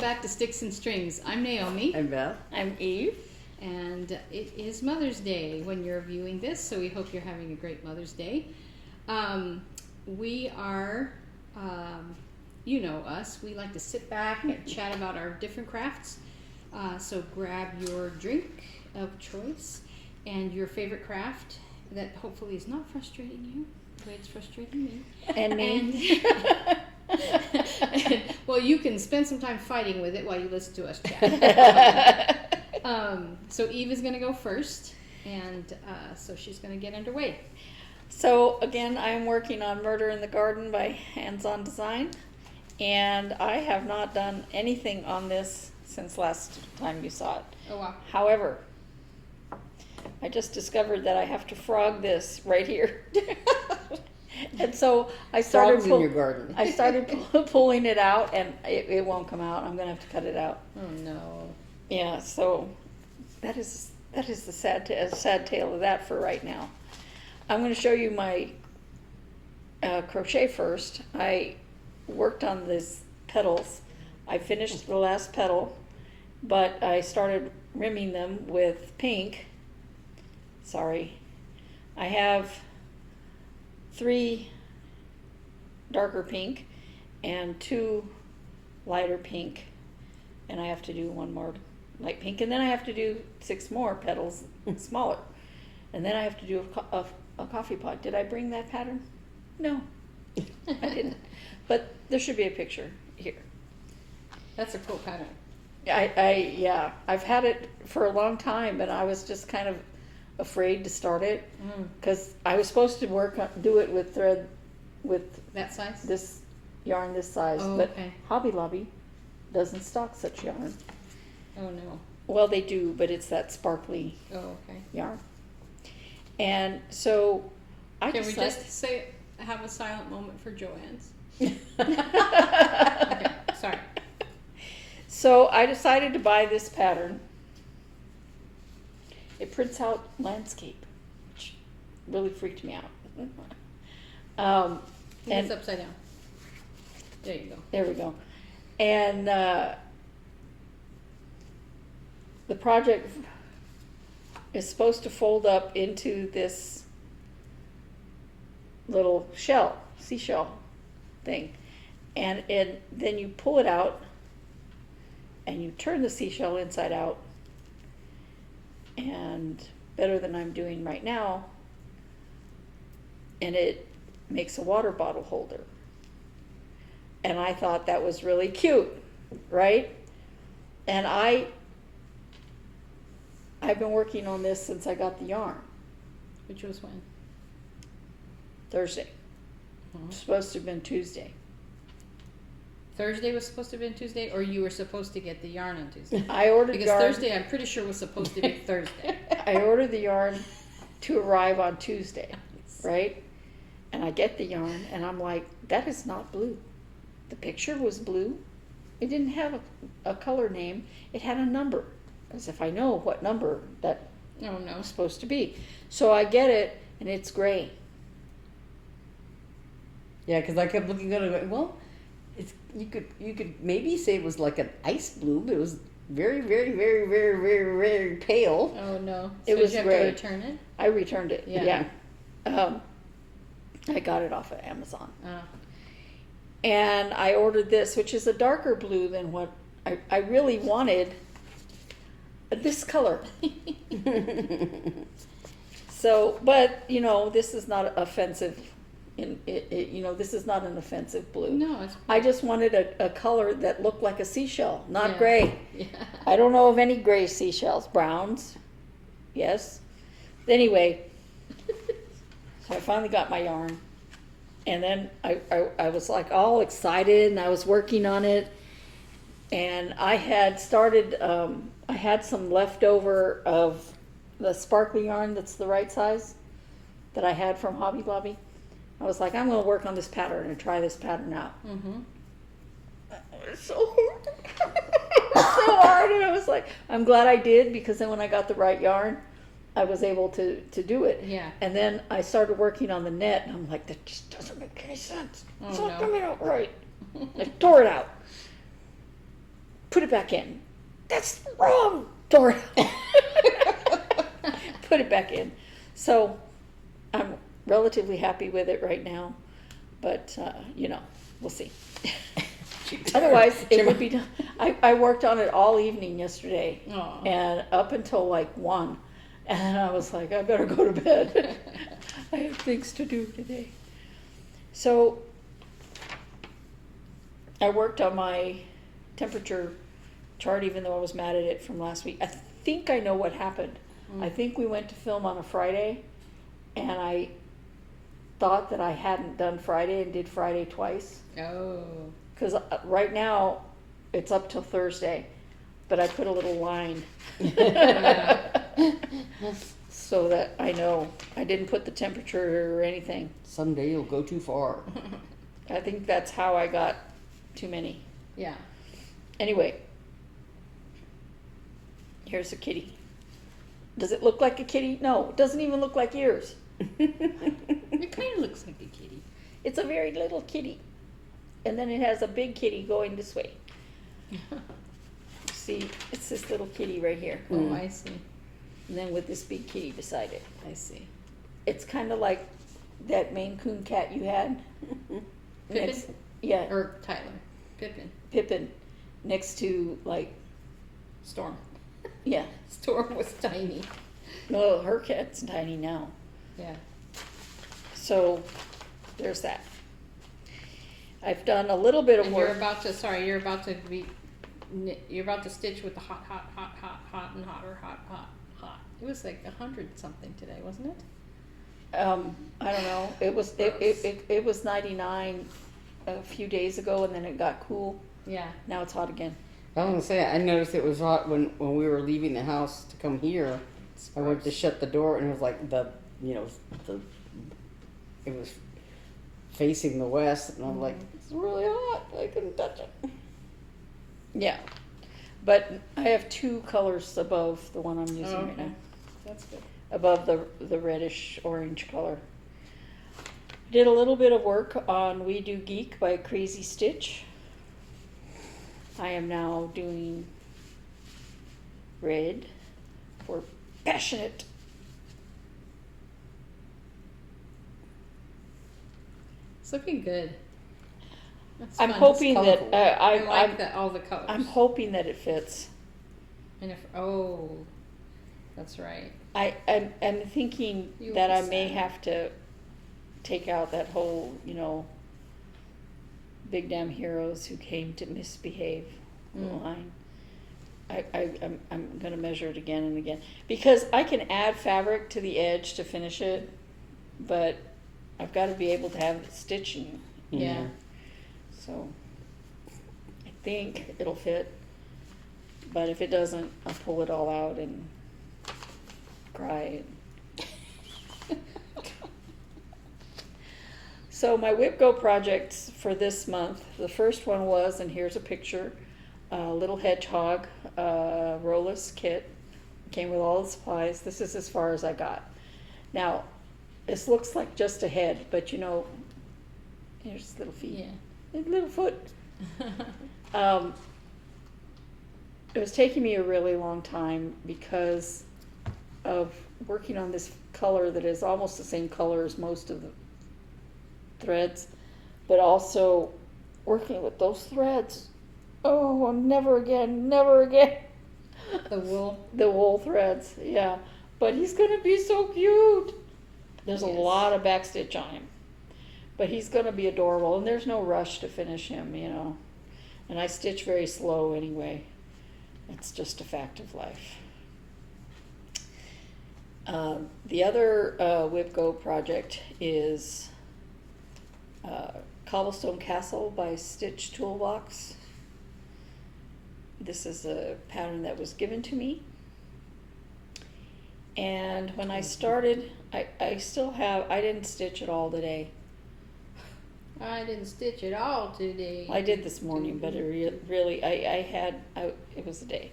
back to Sticks and Strings. I'm Naomi. I'm Beth. I'm Eve. And it is Mother's Day when you're viewing this, so we hope you're having a great Mother's Day. We are, you know us, we like to sit back and chat about our different crafts. So grab your drink of choice and your favorite craft that hopefully is not frustrating you, the way it's frustrating me. And me. Well, you can spend some time fighting with it while you listen to us chat. So Eve is going to go first, and so she's going to get underway. So again, I'm working on Murder in the Garden by Hands On Design, and I have not done anything on this since last time you saw it. Oh wow. However, I just discovered that I have to frog this right here. And so I started Frogs in your garden. I started pulling it out, and it won't come out. I'm going to have to cut it out. Oh no. Yeah, so that is the sad tale of that for right now. I'm going to show you my crochet first. I worked on these petals. I finished the last petal, but I started rimming them with pink. Sorry. I have 3 darker pink and 2 lighter pink, and I have to do 1 more light pink, and then I have to do 6 more petals smaller, and then I have to do a coffee pot. Did I bring that pattern? No, I didn't, but there should be a picture here. That's a cool pattern. Yeah, I've had it for a long time, and I was just kind of afraid to start it because I was supposed to do it with thread with That size? this yarn this size, Oh, but okay. Hobby Lobby doesn't stock such yarn. Oh no. Well, they do, but it's that sparkly Oh, okay. yarn. And so I Can we decided... just have a silent moment for Joanne's? Okay, sorry. So I decided to buy this pattern. It prints out landscape, which really freaked me out. It's upside down. There you go. There we go. And the project is supposed to fold up into this little shell, seashell thing. And then you pull it out and you turn the seashell inside out. And better than I'm doing right now. And it makes a water bottle holder. And I thought that was really cute, right? And I've been working on this since I got the yarn. Which was when? Thursday. It's supposed to have been Tuesday. Thursday was supposed to have been Tuesday, or you were supposed to get the yarn on Tuesday? I ordered Because yarn. Thursday, I'm pretty sure was supposed to be Thursday. I ordered the yarn to arrive on Tuesday, right? And I get the yarn, and I'm like, that is not blue. The picture was blue. It didn't have a color name. It had a number, as if I know what number that Oh no. was supposed to be. So I get it, and it's gray. Yeah, because I kept looking at it going, well, you could maybe say it was like an ice blue, but it was very, very, very, very, very, very pale. Oh no. It So was did you have gray. to return it? I returned it. Yeah. I got it off of Amazon. Oh. And I ordered this, which is a darker blue than what I really wanted. This color. So, but, this is not offensive. This is not an offensive blue. No, it's... I just wanted a color that looked like a seashell, not Yeah. gray. Yeah. I don't know of any gray seashells. Browns, yes. Anyway, so I finally got my yarn. And then I was like all excited, and I was working on it. And I had started, I had some leftover of the sparkly yarn that's the right size that I had from Hobby Lobby. I was like, I'm going to work on this pattern and try this pattern out. Mm-hmm. It's so hard. It's so hard. And I was like, I'm glad I did, because then when I got the right yarn, I was able to do it. Yeah. And then I started working on the net, and I'm like, that just doesn't make any sense. It's not coming out right. I tore it out. put it back in. That's wrong, Dora. Put it back in. So I'm relatively happy with it right now, but we'll see. Otherwise, it would be done. I worked on it all evening yesterday, Aw. and up until like 1, and I was like, I better go to bed. I have things to do today. So I worked on my temperature chart, even though I was mad at it from last week. I think I know what happened. I think we went to film on a Friday, and I thought that I hadn't done Friday and did Friday twice. Oh. Because right now, it's up till Thursday, but I put a little line so that I know. I didn't put the temperature or anything. Someday you'll go too far. I think that's how I got too many. Yeah. Anyway, here's a kitty. Does it look like a kitty? No, it doesn't even look like ears. It kind of looks like a kitty. It's a very little kitty. And then it has a big kitty going this way. See, it's this little kitty right here. Oh, I see. And then with this big kitty beside it. I see. It's kind of like that Maine Coon cat you had. Pippin? Yeah, Or Tyler. Pippin. Pippin. Next to, like, Storm. yeah. Storm was tiny. No, her cat's tiny now. Yeah. So, there's that. I've done a little bit of And work. you're about to stitch with the hot, and hotter, hot. It was like 100 something today, wasn't it? I don't know. It was 99 a few days ago, and then it got cool. Yeah. Now it's hot again. I was gonna say, I noticed it was hot when we were leaving the house to come here. I went to shut the door, and it was like it was facing the west, and I'm like, it's really hot. I couldn't touch it. Yeah. But I have 2 colors above the one I'm using right Okay. now. That's good. Above the reddish orange color. Did a little bit of work on We Do Geek by Crazy Stitch. I am now doing red for passionate. It's looking good. That's I'm fun. hoping It's that colorful. I I'm like all the colors. I'm hoping that it fits. And that's right. I'm thinking You that will I be may sad. have to take out that whole, big damn heroes who came to misbehave line. I'm gonna measure it again and again because I can add fabric to the edge to finish it, but I've got to be able to have it stitching. Yeah. So I think it'll fit, but if it doesn't, I'll pull it all out and cry. So my WIP-GO projects for this month, the first one was, and here's a picture, Little Hedgehog Rollless kit. Came with all the supplies. This is as far as I got. Now, this looks like just a head, but here's little feet. Yeah. And little foot. It was taking me a really long time because of working on this color that is almost the same color as most of the threads, but also working with those threads. Oh, never again. The wool. The wool threads, yeah. But he's gonna be so cute. There's a Yes. lot of backstitch on him. But he's gonna be adorable, and there's no rush to finish him, And I stitch very slow anyway. It's just a fact of life. The other WIP-GO project is Cobblestone Castle by Stitch Toolbox. This is a pattern that was given to me. And when I started, I still have, I didn't stitch it all today. I didn't stitch it all today. I did this morning, but it really, it was a day.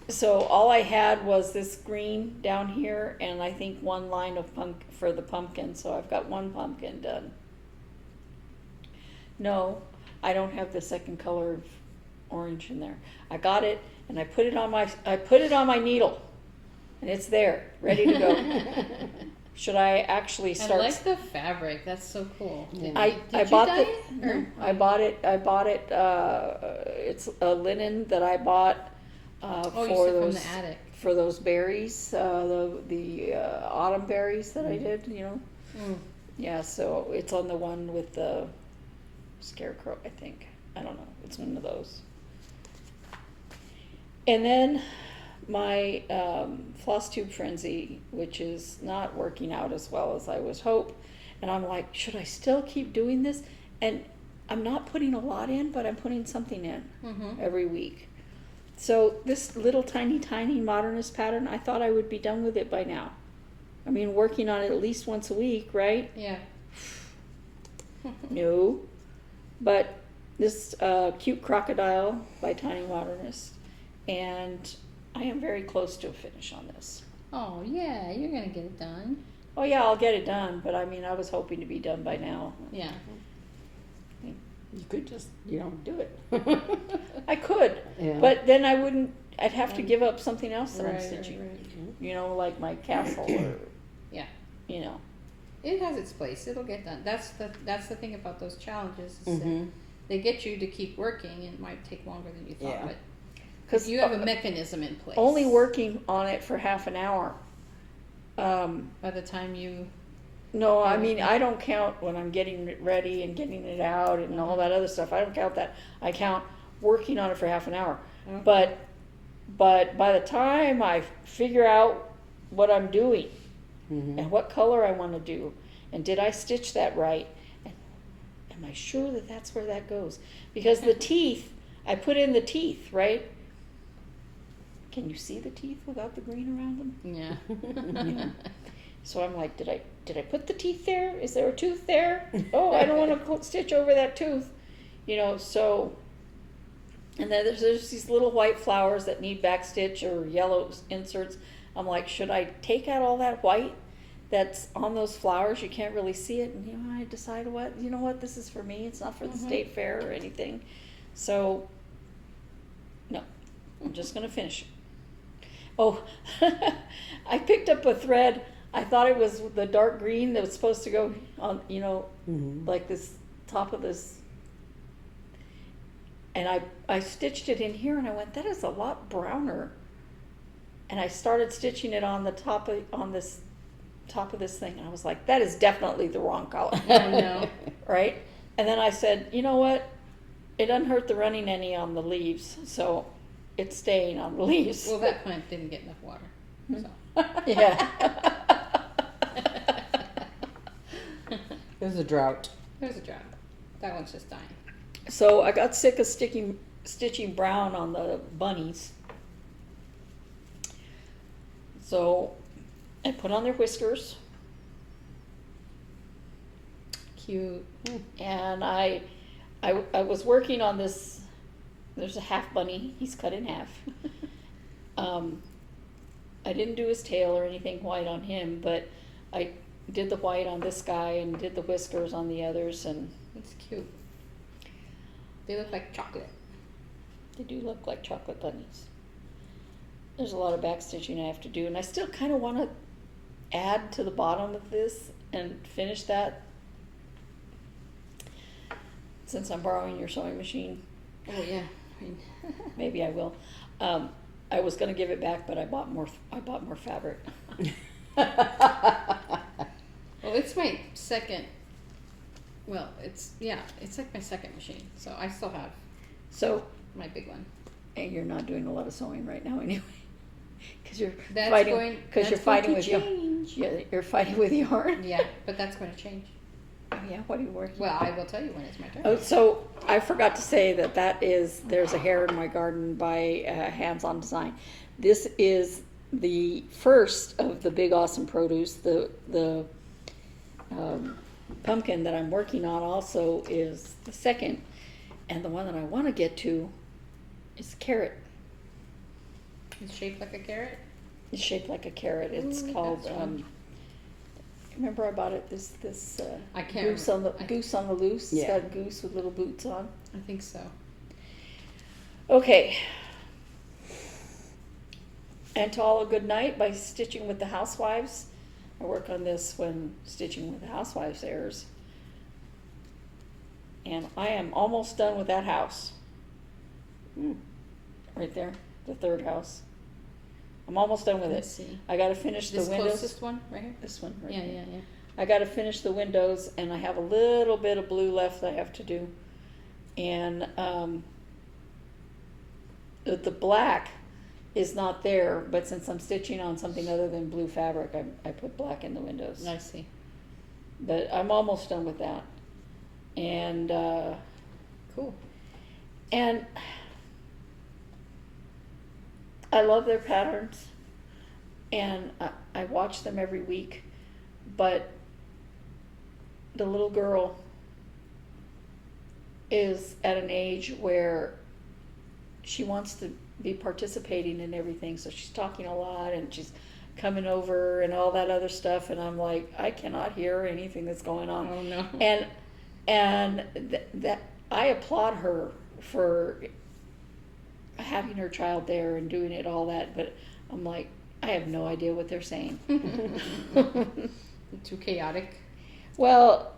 So all I had was this green down here, and I think one line of for the pumpkin, so I've got one pumpkin done. No, I don't have the second color of orange in there. I got it, and I put it on my needle, and it's there, ready to go. Should I actually I start? like the fabric. That's so cool. Did I you bought dye the. it? No, Or- I bought it. It's a linen that I bought Oh, you for said from those the attic. for those berries, the autumn berries that I did. You know. Mm. Yeah. So it's on the one with the scarecrow. I think. I don't know. It's one of those. And then my Flosstube frenzy, which is not working out as well as I was hoped. And I'm like, should I still keep doing this? And I'm not putting a lot in, but I'm putting something in Mm-hmm. every week. So this little tiny modernist pattern, I thought I would be done with it by now. I mean, working on it at least once a week, right? Yeah. No. But this cute crocodile by Tiny Modernist. And I am very close to a finish on this. Oh yeah, you're gonna get it done. Oh yeah, I'll get it done, but I mean, I was hoping to be done by now. Yeah. You could just, do it. I could, Yeah. but then I'd have to give up something else that I'm Right, stitching. right, right. You know, like my castle or, Yeah. you know. It has its place. It'll get done. That's the thing about those challenges. Is that Mhm. they get you to keep working, and it might take longer than you thought. Yeah. But Because you have a mechanism in place. only working on it for half an hour. By the time you. No, I Yeah. mean, I don't count when I'm getting it ready and getting it out and all that other stuff. I don't count that. I count working on it for half an hour. Okay. But by the time I figure out what I'm doing Mhm. and what color I want to do, and did I stitch that right, and am I sure that that's where that goes? Because the teeth, I put in the teeth, right? Can you see the teeth without the green around them? Yeah. So I'm like, did I put the teeth there? Is there a tooth there? Oh, I don't want to stitch over that tooth, so. And then there's these little white flowers that need back stitch or yellow inserts. I'm like, should I take out all that white that's on those flowers? You can't really see it. And I decide what, this is for me. It's not for the state fair or anything. So, no, I'm just going to finish it. Oh, I picked up a thread. I thought it was the dark green that was supposed to go on, Mhm. like this top of this. And I stitched it in here, and I went, that is a lot browner. And I started stitching it on the top of this thing, and I was like, that is definitely the wrong color. Oh no. Right? And then I said, you know what? It doesn't hurt the running any on the leaves, so it's staying on the leaves. Well, that plant didn't get enough water. So. Yeah. There's a drought. There's a drought. That one's just dying. So I got sick of stitching brown on the bunnies. So I put on their whiskers, Cute. and I was working on this. There's a half bunny. He's cut in half. I didn't do his tail or anything white on him, but I did the white on this guy and did the whiskers on the others, and It's cute. They look like chocolate. they do look like chocolate bunnies. There's a lot of back stitching I have to do, and I still kind of want to add to the bottom of this and finish that, since I'm borrowing your sewing machine. Oh yeah. I mean, Maybe I will. I was going to give it back, but I bought more fabric. well, it's my second. Well, it's like my second machine. So I still have So, my big one. and you're not doing a lot of sewing right now anyway, because you're That's fighting. going. Because you're that's going fighting to with your. change. Yeah, you're fighting with yarn. Yeah, but that's going to change. Oh, yeah. What are you working? Well, I will tell you when it's my turn. Oh, so I forgot to say there's a Hair in My Garden by Hands On Design. This is the first of the Big Awesome Produce. The pumpkin that I'm working on also is the second, and the one that I want to get to is carrot. It's shaped like a carrot. It's shaped like a carrot. It's Ooh, called that's fun. Remember I bought it this I can't goose on the remember. goose on the loose. Yeah. It's got a goose with little boots on. I think so. Okay. And to all a good night by Stitching with the Housewives. I work on this when Stitching with the Housewives airs. And I am almost done with that house. Right there, the third house. I'm almost done with Let's it. see. I got to finish This the windows. closest one right here. This one right Yeah, here. yeah, yeah. I got to finish the windows, and I have a little bit of blue left I have to do. And the black is not there, but since I'm stitching on something other than blue fabric, I put black in the windows. I see. But I'm almost done with that. And Cool. and I love their patterns, and I watch them every week, but the little girl is at an age where she wants to be participating in everything, so she's talking a lot and she's coming over and all that other stuff, and I'm like, I cannot hear anything that's going on. Oh no. And that I applaud her for having her child there and doing it all that, but I'm like, I have no idea what they're saying. Too chaotic. Well,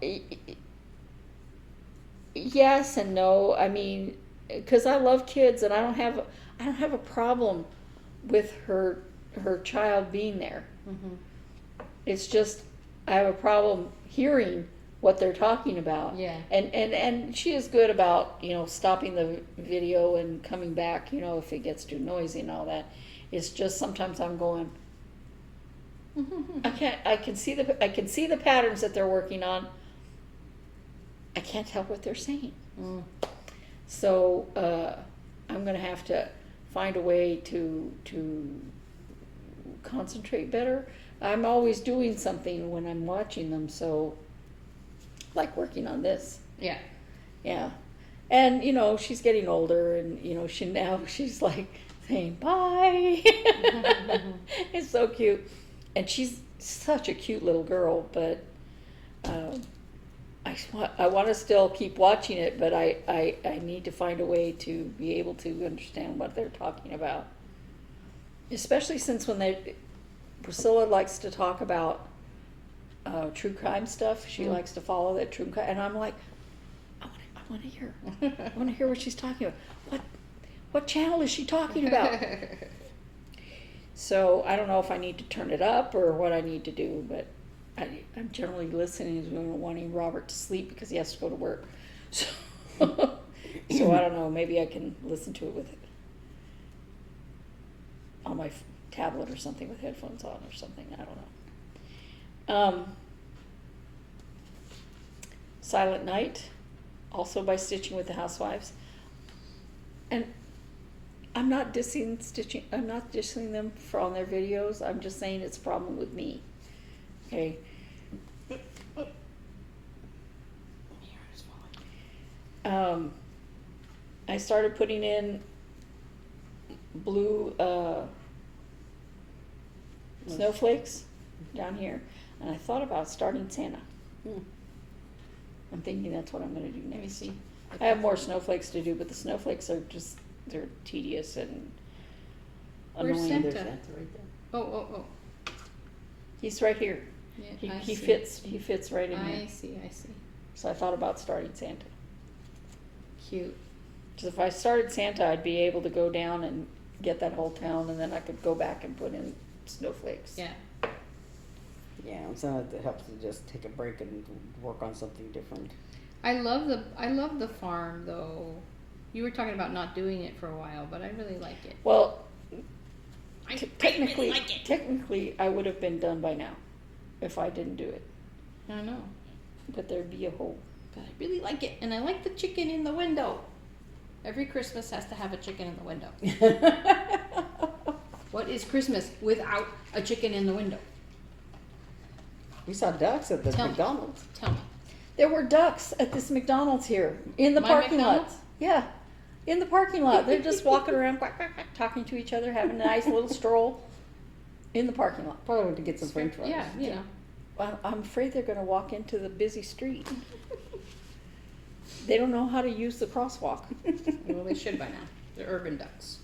yes and no. I mean, because I love kids, and I don't have a problem with her child being there. Mm-hmm. It's just I have a problem hearing what they're talking about. Yeah. And she is good about, stopping the video and coming back, if it gets too noisy and all that. It's just sometimes I'm going, I can see the patterns that they're working on. I can't tell what they're saying. Mm. So I'm going to have to find a way to concentrate better. I'm always doing something when I'm watching them, so like working on this. Yeah. Yeah. And, she's getting older, and, she's like saying bye. It's so cute. And she's such a cute little girl, but I want to still keep watching it, but I need to find a way to be able to understand what they're talking about. Especially since Priscilla likes to talk about true crime stuff. She likes to follow that true crime, and I'm like, I want to hear. I want to hear what she's talking about. What channel is she talking about? So I don't know if I need to turn it up or what I need to do, but I'm generally listening and wanting Robert to sleep because he has to go to work. So, so I don't know. Maybe I can listen to it on my tablet or something with headphones on or something. I don't know. Silent Night, also by Stitching with the Housewives. And I'm not dissing Stitching. I'm not dissing them on their videos. I'm just saying it's a problem with me. Okay. I started putting in blue snowflakes down here, and I thought about starting Santa. I'm thinking that's what I'm going to do next. Let me see. I have more snowflakes to do, but the snowflakes are they're tedious and Where's annoying. Santa? There's Santa right there. Oh. He's right here. Yeah, He see. fits right in I here. see. So I thought about starting Santa. Cute. Because if I started Santa, I'd be able to go down and get that whole town, and then I could go back and put in snowflakes. Yeah. Yeah, sometimes it helps to just take a break and work on something different. I love the farm though. You were talking about not doing it for a while, but I really like it. Well, I technically, really like it. technically, I would have been done by now if I didn't do it. I know. But there'd be a hole. But I really like it, and I like the chicken in the window. Every Christmas has to have a chicken in the window. What is Christmas without a chicken in the window? We saw ducks at the Tell me. McDonald's. Tell me. There were ducks at this McDonald's here in the My parking lot. McDonald's? Yeah, in the parking lot. They're just walking around, quack, quack, quack, talking to each other, having a nice little stroll in the parking lot. Probably went to get some French fries. Yeah, you know. I'm afraid they're gonna walk into the busy street. They don't know how to use the crosswalk. Well, they should by now. They're urban ducks.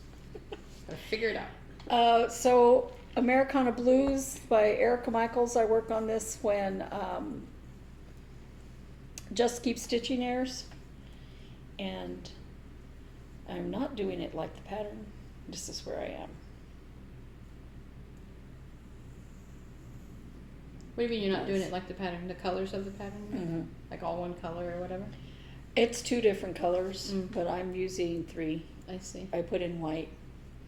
Gotta figure it out. So Americana Blues by Erica Michaels. I work on this when Just Keep Stitching airs, and I'm not doing it like the pattern. This is where I am. What do you mean you're not doing it like the pattern? The colors of the pattern? Mm-hmm. Like all one color or whatever? It's 2 different colors, Mm. but I'm using 3. I see. I put in white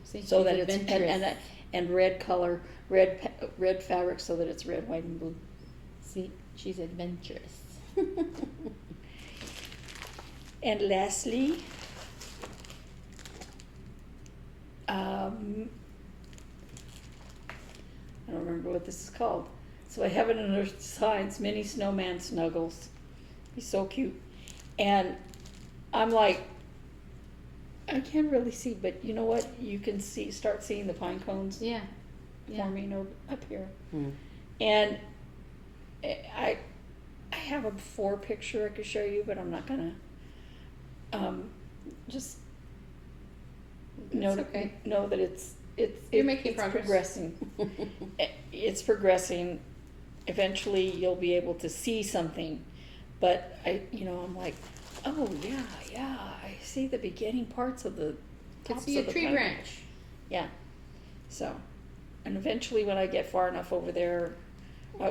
See, so she's that it's adventurous. and red color, red fabric, so that it's red, white, and blue. See, she's adventurous. And lastly, I don't remember what this is called. So I have it under Signs, Mini Snowman Snuggles. He's so cute. And I'm like, I can't really see, but you know what? You can start seeing the pine cones Yeah. Yeah. forming up here. Hmm. And I have a before picture I could show you, but I'm not gonna. Just know okay. that it's You're making it's progress. progressing. It's progressing. Eventually, you'll be able to see something. But I'm like, oh yeah, I see the beginning parts of the Could tops see of a the tree pine. branch. Yeah. So, and eventually, when I get far enough over there,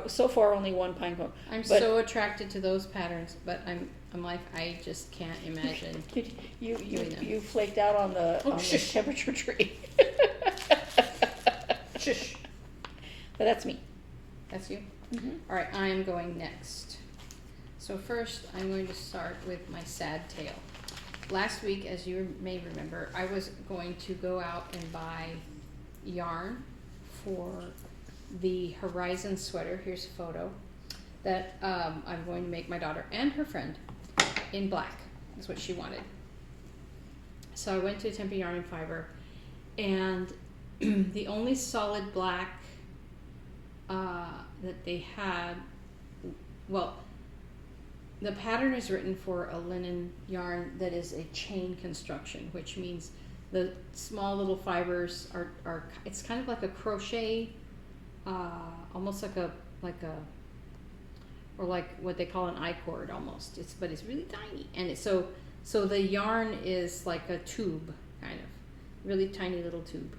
so far only one pine cone. I'm But- so attracted to those patterns, but I'm like, I just can't imagine. doing them. You flaked out on the shush. temperature tree. Shush. But that's me. That's you? Mm-hmm. All right, I am going next. So first, I'm going to start with my sad tale. Last week, as you may remember, I was going to go out and buy yarn for the Horizon sweater. Here's a photo that I'm going to make my daughter and her friend in black. That's what she wanted. So I went to Tempe Yarn and Fiber, and the only solid black that they had, well, the pattern is written for a linen yarn that is a chain construction, which means the small little fibers are it's kind of like a crochet, almost like a or like what they call an I-cord almost. But it's really tiny, and it's so the yarn is like a tube, kind of really tiny little tube.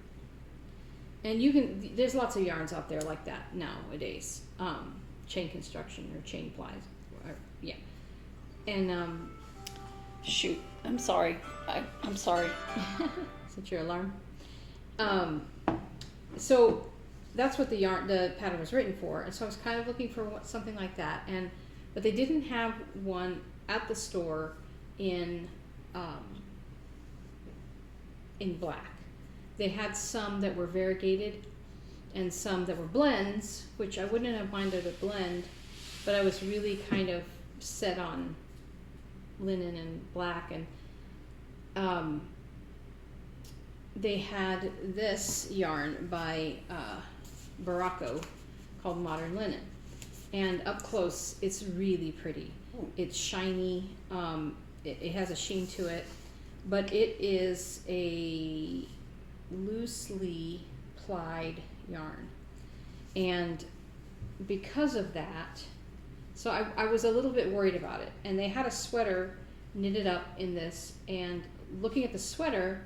And there's lots of yarns out there like that nowadays, chain construction or chain plies, yeah. And Shoot, I'm sorry. I'm sorry. is it your alarm? So that's what the pattern was written for, and so I was kind of looking for something like that, but they didn't have one at the store in black. They had some that were variegated and some that were blends, which I wouldn't have minded a blend, but I was really kind of set on linen and black, and they had this yarn by Baracco called Modern Linen, and up close it's really pretty. It's shiny, it has a sheen to it, but it is a loosely plied yarn, and because of that, so I was a little bit worried about it. And they had a sweater knitted up in this, and looking at the sweater,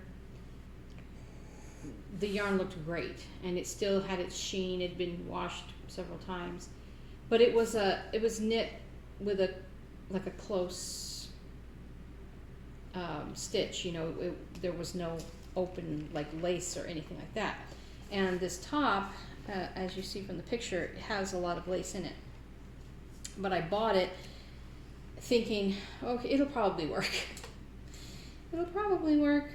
the yarn looked great, and it still had its sheen. It had been washed several times, but it was knit with a close stitch. There was no open like lace or anything like that. And this top, as you see from the picture, it has a lot of lace in it. But I bought it thinking, okay, it'll probably work. It'll probably work.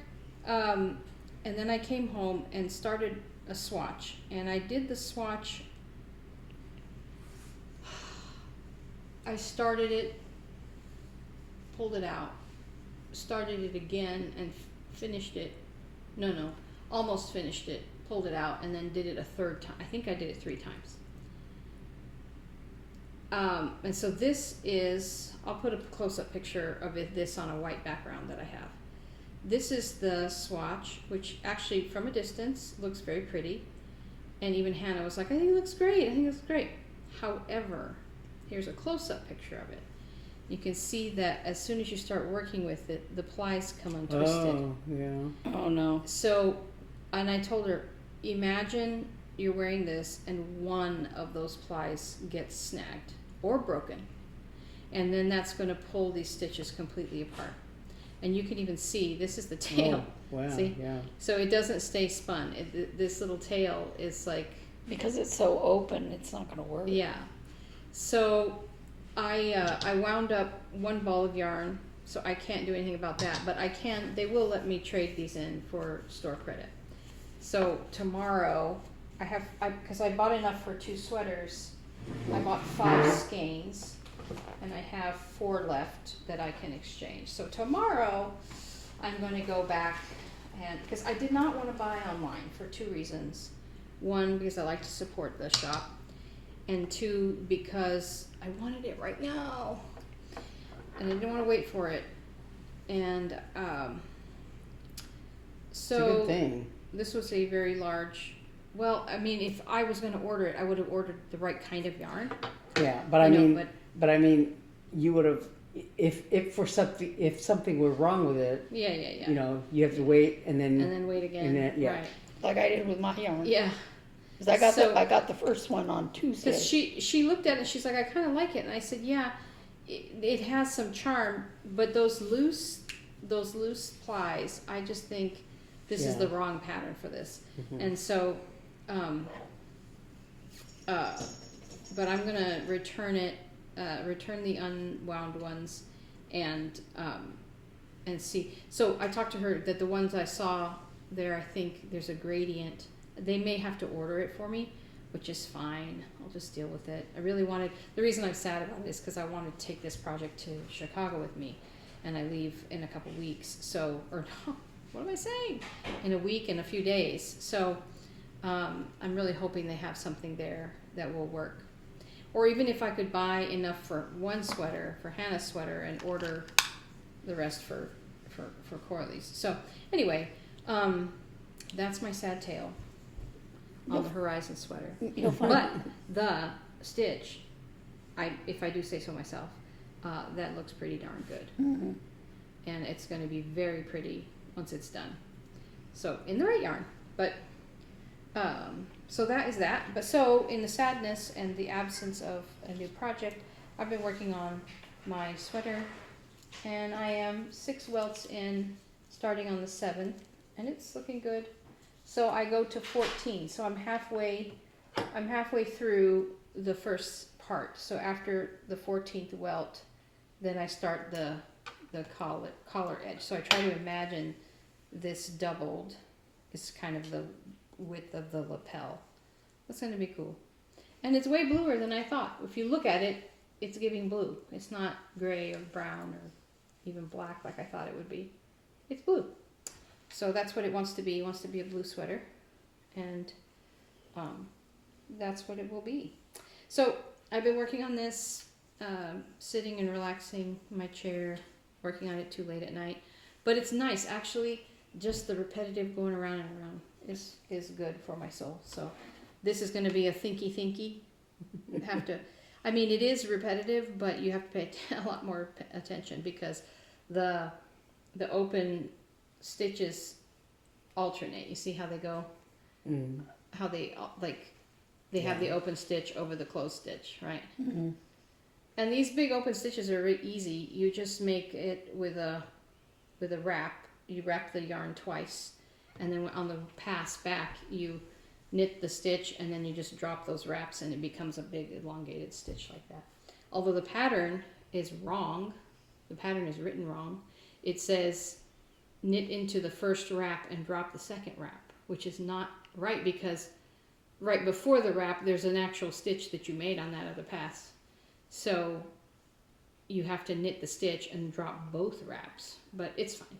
And then I came home and started a swatch. And I did the swatch. I started it, pulled it out, started it again, and finished it. No, almost finished it, pulled it out, and then did it a third time. I think I did it 3 times. And so this is, I'll put a close-up picture of this on a white background that I have. This is the swatch, which actually from a distance looks very pretty. And even Hannah was like, I think it looks great, I think it looks great. However, here's a close-up picture of it. You can see that as soon as you start working with it, the plies come untwisted. Oh, yeah. Oh no. So, and I told her, imagine you're wearing this and one of those plies gets snagged or broken. And then that's going to pull these stitches completely apart. And you can even see, this is the tail. Oh, wow, See? yeah. So it doesn't stay spun. This little tail is like, Because it's so open, it's not going to work. yeah. So I wound up one ball of yarn, so I can't do anything about that. But I can, they will let me trade these in for store credit. So tomorrow, because I bought enough for 2 sweaters, I bought 5 skeins, and I have 4 left that I can exchange. So tomorrow, I'm going to go back, and because I did not want to buy online for 2 reasons. 1, because I like to support the shop, and 2, because I wanted it right now, and I didn't want to wait for it. And It's a good thing. this was a very large. Well, I mean, if I was going to order it, I would have ordered the right kind of yarn. Yeah, but I You know, mean, but I mean, you would have, if something were wrong with it, Yeah, yeah, yeah. you know, you have to wait and And then wait again. and then- yeah. Right. Like I did with my yarn. Yeah. 'Cause I got So- I got the first one on Tuesday. Because she looked at it and she's like, I kind of like it. And I said, yeah, it has some charm, but those loose plies, I just think this is Yeah. the wrong pattern for this. Mhm. And so, but I'm gonna return it, return the unwound ones, and see. So I talked to her that the ones I saw there, I think there's a gradient. They may have to order it for me, which is fine. I'll just deal with it. I really wanted, the reason I'm sad about it is because I wanted to take this project to Chicago with me, and I leave in a couple weeks. So, or no, what am I saying? In a week and a few days. So I'm really hoping they have something there that will work. Or even if I could buy enough for one sweater, for Hannah's sweater, and order the rest for Corley's. So anyway, that's my sad tale on the Horizon sweater. You'll find But the stitch, if I do say so myself, that looks pretty darn good. Mm-hmm. And it's going to be very pretty once it's done. So in the right yarn. But so that is that. But so in the sadness and the absence of a new project, I've been working on my sweater, and I am 6 welts in, starting on the 7th, and it's looking good. So I go to 14. So I'm halfway through the first part. So after the 14th welt, then I start the collar edge. So I try to imagine this doubled. It's kind of the width of the lapel. That's going to be cool. And it's way bluer than I thought. If you look at it, it's giving blue. It's not gray or brown or even black like I thought it would be. It's blue. So that's what it wants to be. It wants to be a blue sweater. And that's what it will be. So I've been working on this, sitting and relaxing in my chair, working on it too late at night. But it's nice, actually. Just the repetitive going around and around is good for my soul. So this is going to be a thinky. You have to, I mean, it is repetitive, but you have to pay a lot more attention because the open stitches alternate. You see how they go? Mm. How they have the open stitch over the closed stitch, right? Mm-hmm. And these big open stitches are really easy. You just make it with a wrap. You wrap the yarn twice, and then on the pass back you knit the stitch, and then you just drop those wraps, and it becomes a big elongated stitch like that. Although the pattern is wrong, the pattern is written wrong. It says knit into the first wrap and drop the second wrap, which is not right because right before the wrap there's an actual stitch that you made on that other pass. So you have to knit the stitch and drop both wraps, but it's fine.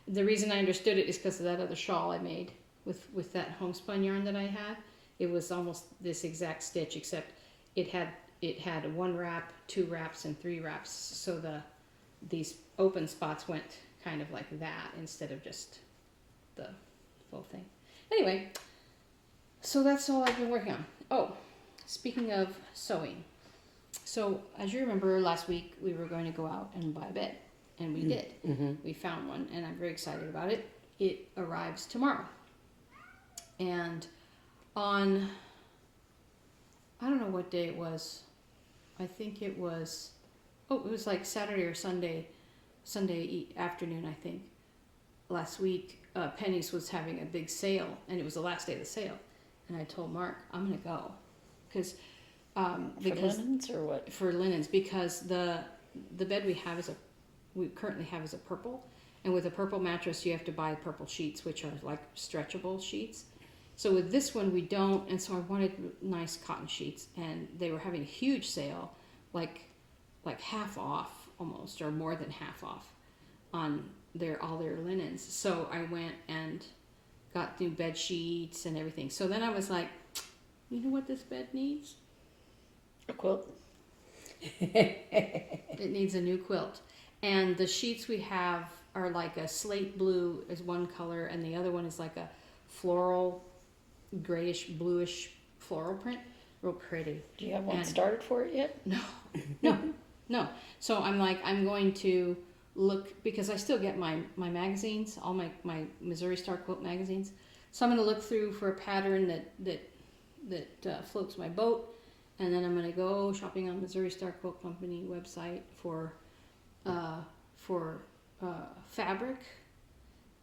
The reason I understood it is because of that other shawl I made with that homespun yarn that I had. It was almost this exact stitch, except it had it had 1 wrap, 2 wraps, and 3 wraps. So these open spots went kind of like that instead of just the full thing. Anyway, so that's all I've been working on. Oh, speaking of sewing. So as you remember, last week we were going to go out and buy a bed. And we did. Mm-hmm. We found one, and I'm very excited about it. It arrives tomorrow. And on, I don't know what day it was. I think it was, it was like Saturday or Sunday afternoon, I think. Last week, Penny's was having a big sale, and it was the last day of the sale. And I told Mark, I'm going to go. Because linens or what? For linens, because the bed we currently have is a purple, and with a purple mattress you have to buy purple sheets, which are like stretchable sheets. So with this one we don't, and so I wanted nice cotton sheets, and they were having a huge sale, like half off almost, or more than half off on all their linens. So I went and got new bed sheets and everything. So then I was like, you know what this bed needs? A quilt. It needs a new quilt. And the sheets we have are like a slate blue is one color, and the other one is like a floral, grayish, bluish floral print. Real pretty. Do you have one started for it yet? No. So I'm going to look, because I still get my magazines, all my Missouri Star Quilt magazines. So I'm going to look through for a pattern that floats my boat, and then I'm going to go shopping on Missouri Star Quilt Company website for fabric,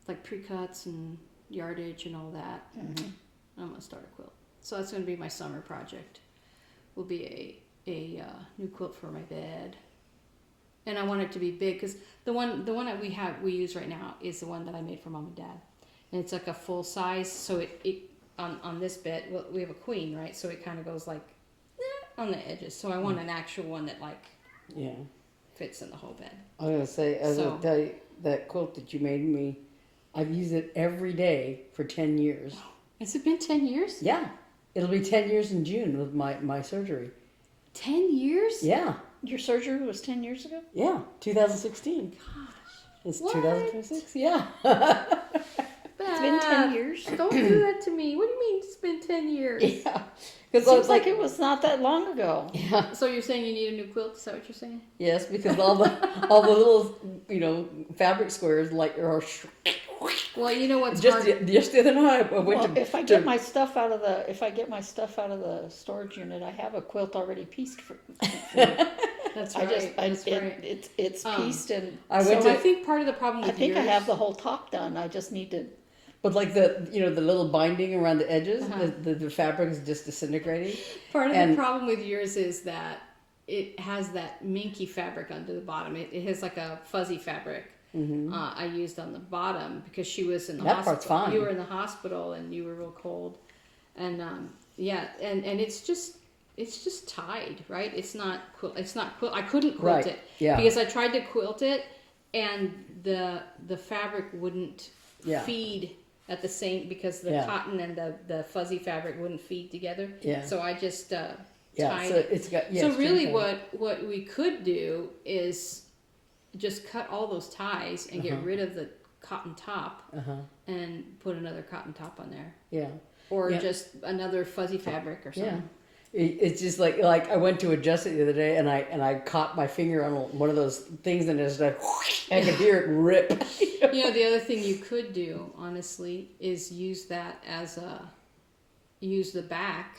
like pre-cuts and yardage and all that. Mm-hmm. I'm gonna start a quilt. So that's gonna be my summer project. Will be a new quilt for my bed, and I want it to be big, because the one that we use right now is the one that I made for Mom and Dad, and it's like a full size. So it on this bed, well, we have a queen, right? So it kind of goes like on the edges. So I want an actual one that fits in the whole bed. I was going to say, I was going to tell you, that quilt that you made me, I've used it every day for 10 years. Has it been 10 years? Yeah. It'll be 10 years in June with my surgery. 10 years? Yeah. Your surgery was 10 years ago? Yeah. 2016. Gosh. It's What? 2026. Yeah. It's been 10 years? Don't do that to me. What do you mean it's been 10 years? Yeah. It seems like it was not that long ago. Yeah. So you're saying you need a new quilt? Is that what you're saying? Yes, because all the little fabric squares are Well, you know what's just hard? just the other night I went to If I get my stuff out of the storage unit, I have a quilt already pieced for. That's right. That's right. It's pieced, and I think part of the problem with I think yours, I have the whole top done. I just need to. But like the little binding around the edges, Uh-huh. the fabric is just disintegrating. part of the problem with yours is that it has that minky fabric under the bottom. It has like a fuzzy fabric. Mm-hmm. I used on the bottom because she was in the That hospital. part's fine. You were in the hospital and you were real cold, and and it's just tied, right? It's not quilt. I couldn't quilt Right. it Yeah. because I tried to quilt it, and the fabric wouldn't Yeah. feed at the same, because the Yeah. cotton and the fuzzy fabric wouldn't feed together. Yeah. So I just Yeah. tied So it. it's got. Yeah, So it's really, tricky. what we could do is just cut all those ties and get rid of the cotton top and put another cotton top on there, Yeah. or Yeah. just another fuzzy fabric or something. Yeah. It's just like I went to adjust it the other day, and I caught my finger on one of those things, and it's like I could hear it rip. You know, the other thing you could do, honestly, is use the back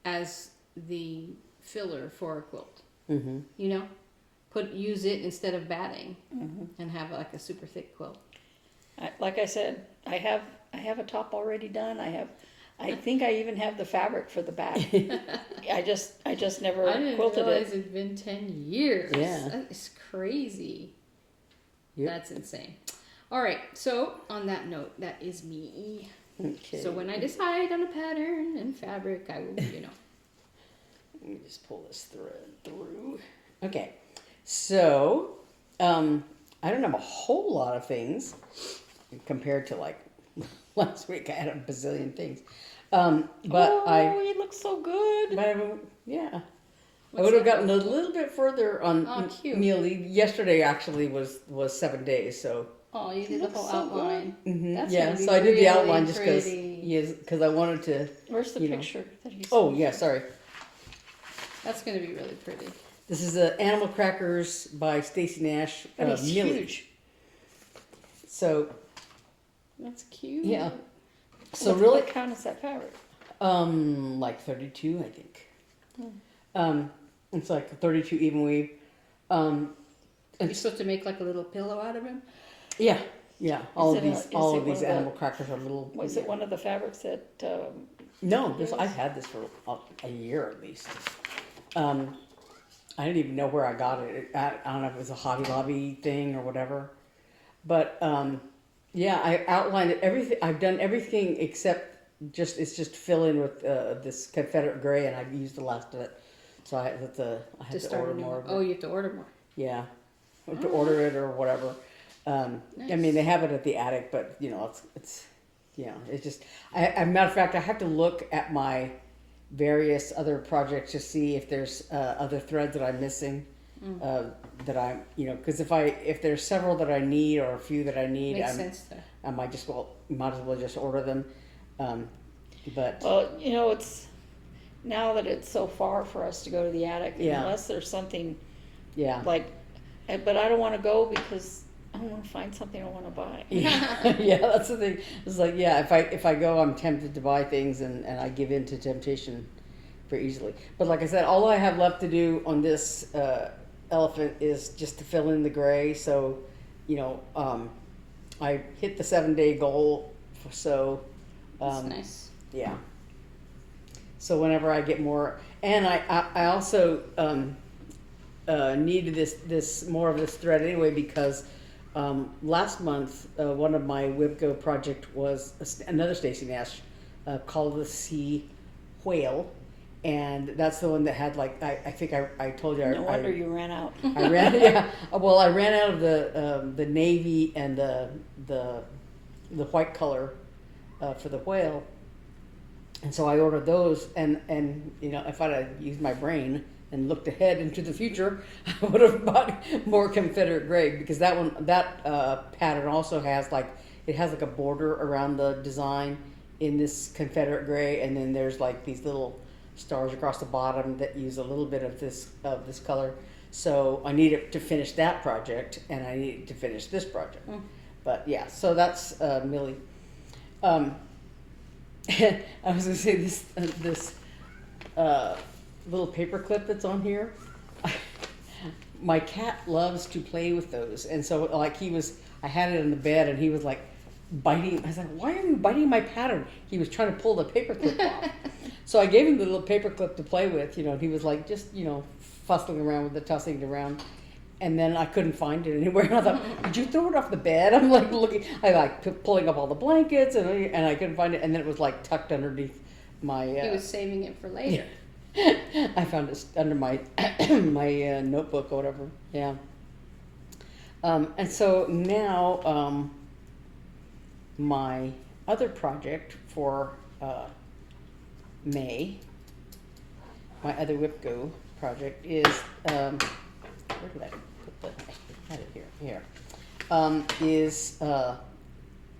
as the filler for a quilt. Mm-hmm. You know, use it instead of batting, and have like a super thick quilt. Like I said, I have a top already done. I think I even have the fabric for the back. I just never I didn't quilted realize it. it'd been 10 years. Yeah. That is crazy. Yep. That's insane. All right, so on that note, that is me. Okay. So when I decide on a pattern and fabric, I will, Let me just pull this thread through. Okay. So, I don't have a whole lot of things compared to like last week. I had a bazillion things. But it looks so good. yeah. I would have gotten a little bit further on Oh, cute. Neely. Yesterday actually was 7 days, so. Oh, you did the Looks whole so outline. Mhm. That's Yeah, gonna be so I did the outline really just because pretty. I wanted to. Where's the You know. picture that he's? Oh yeah, sorry. That's gonna be really pretty. This is Animal Crackers by Stacey Nash. That is Neely. huge. So That's cute. yeah, so What- really, what count is that fabric? like 32, I think. It's like 32 even weave. You're supposed to make like a little pillow out of him. Yeah, all Is of it these, is all it of these one of the- animal crackers are little. Was it one of the fabrics that? No, I've had this for a year at least. I didn't even know where I got it. I don't know if it was a Hobby Lobby thing or whatever. But yeah, I outlined everything. I've done everything except it's just fill in with this Confederate gray, and I've used the last of it. So I have to order more of it. Oh, you have to order more. Yeah, I have to order it or whatever. I mean, they have it at the attic, but it's it's just. Matter of fact, I have to look at my various other projects to see if there's other threads that I'm missing. That I'm, because if there's several that I need or a few that I need, Makes sense though. I might as well just order them. But Well, it's now that it's so far for us to go to the attic, Yeah. unless there's something yeah, like, but I don't want to go because I want to find something I want to buy. yeah, that's the thing. It's like, yeah, if I go, I'm tempted to buy things, and I give in to temptation very easily. But like I said, all I have left to do on this elephant is just to fill in the gray. So, I hit the 7-day goal. So, That's nice. yeah. So whenever I get more, and I also needed this more of this thread anyway, because last month one of my WIP-GO project was another Stacey Nash called the Sea Whale, and that's the one that had like I think I told you. No wonder you ran out. I ran Well, I ran out of the navy and the white color for the whale. And so I ordered those, and if I'd have used my brain and looked ahead into the future, I would have bought more Confederate gray, because that pattern also has like a border around the design in this Confederate gray, and then there's like these little stars across the bottom that use a little bit of this color. So I needed to finish that project, and I needed to finish this project. But yeah, so that's Millie. I was going to say this little paper clip that's on here. My cat loves to play with those, and so like I had it in the bed, and he was like biting. I was like, "Why are you biting my pattern?" He was trying to pull the paper clip off. So I gave him the little paper clip to play with, and he was like just fussing around with it, tossing it around. And then I couldn't find it anywhere. And I thought, did you throw it off the bed? I'm like looking, pulling up all the blankets, and I couldn't find it. And then it was like tucked underneath my. He was saving it for later. I found it under my my notebook or whatever. Yeah. And so now my other project for May, my other WIP-GO project is. Where did I put I had it here. Is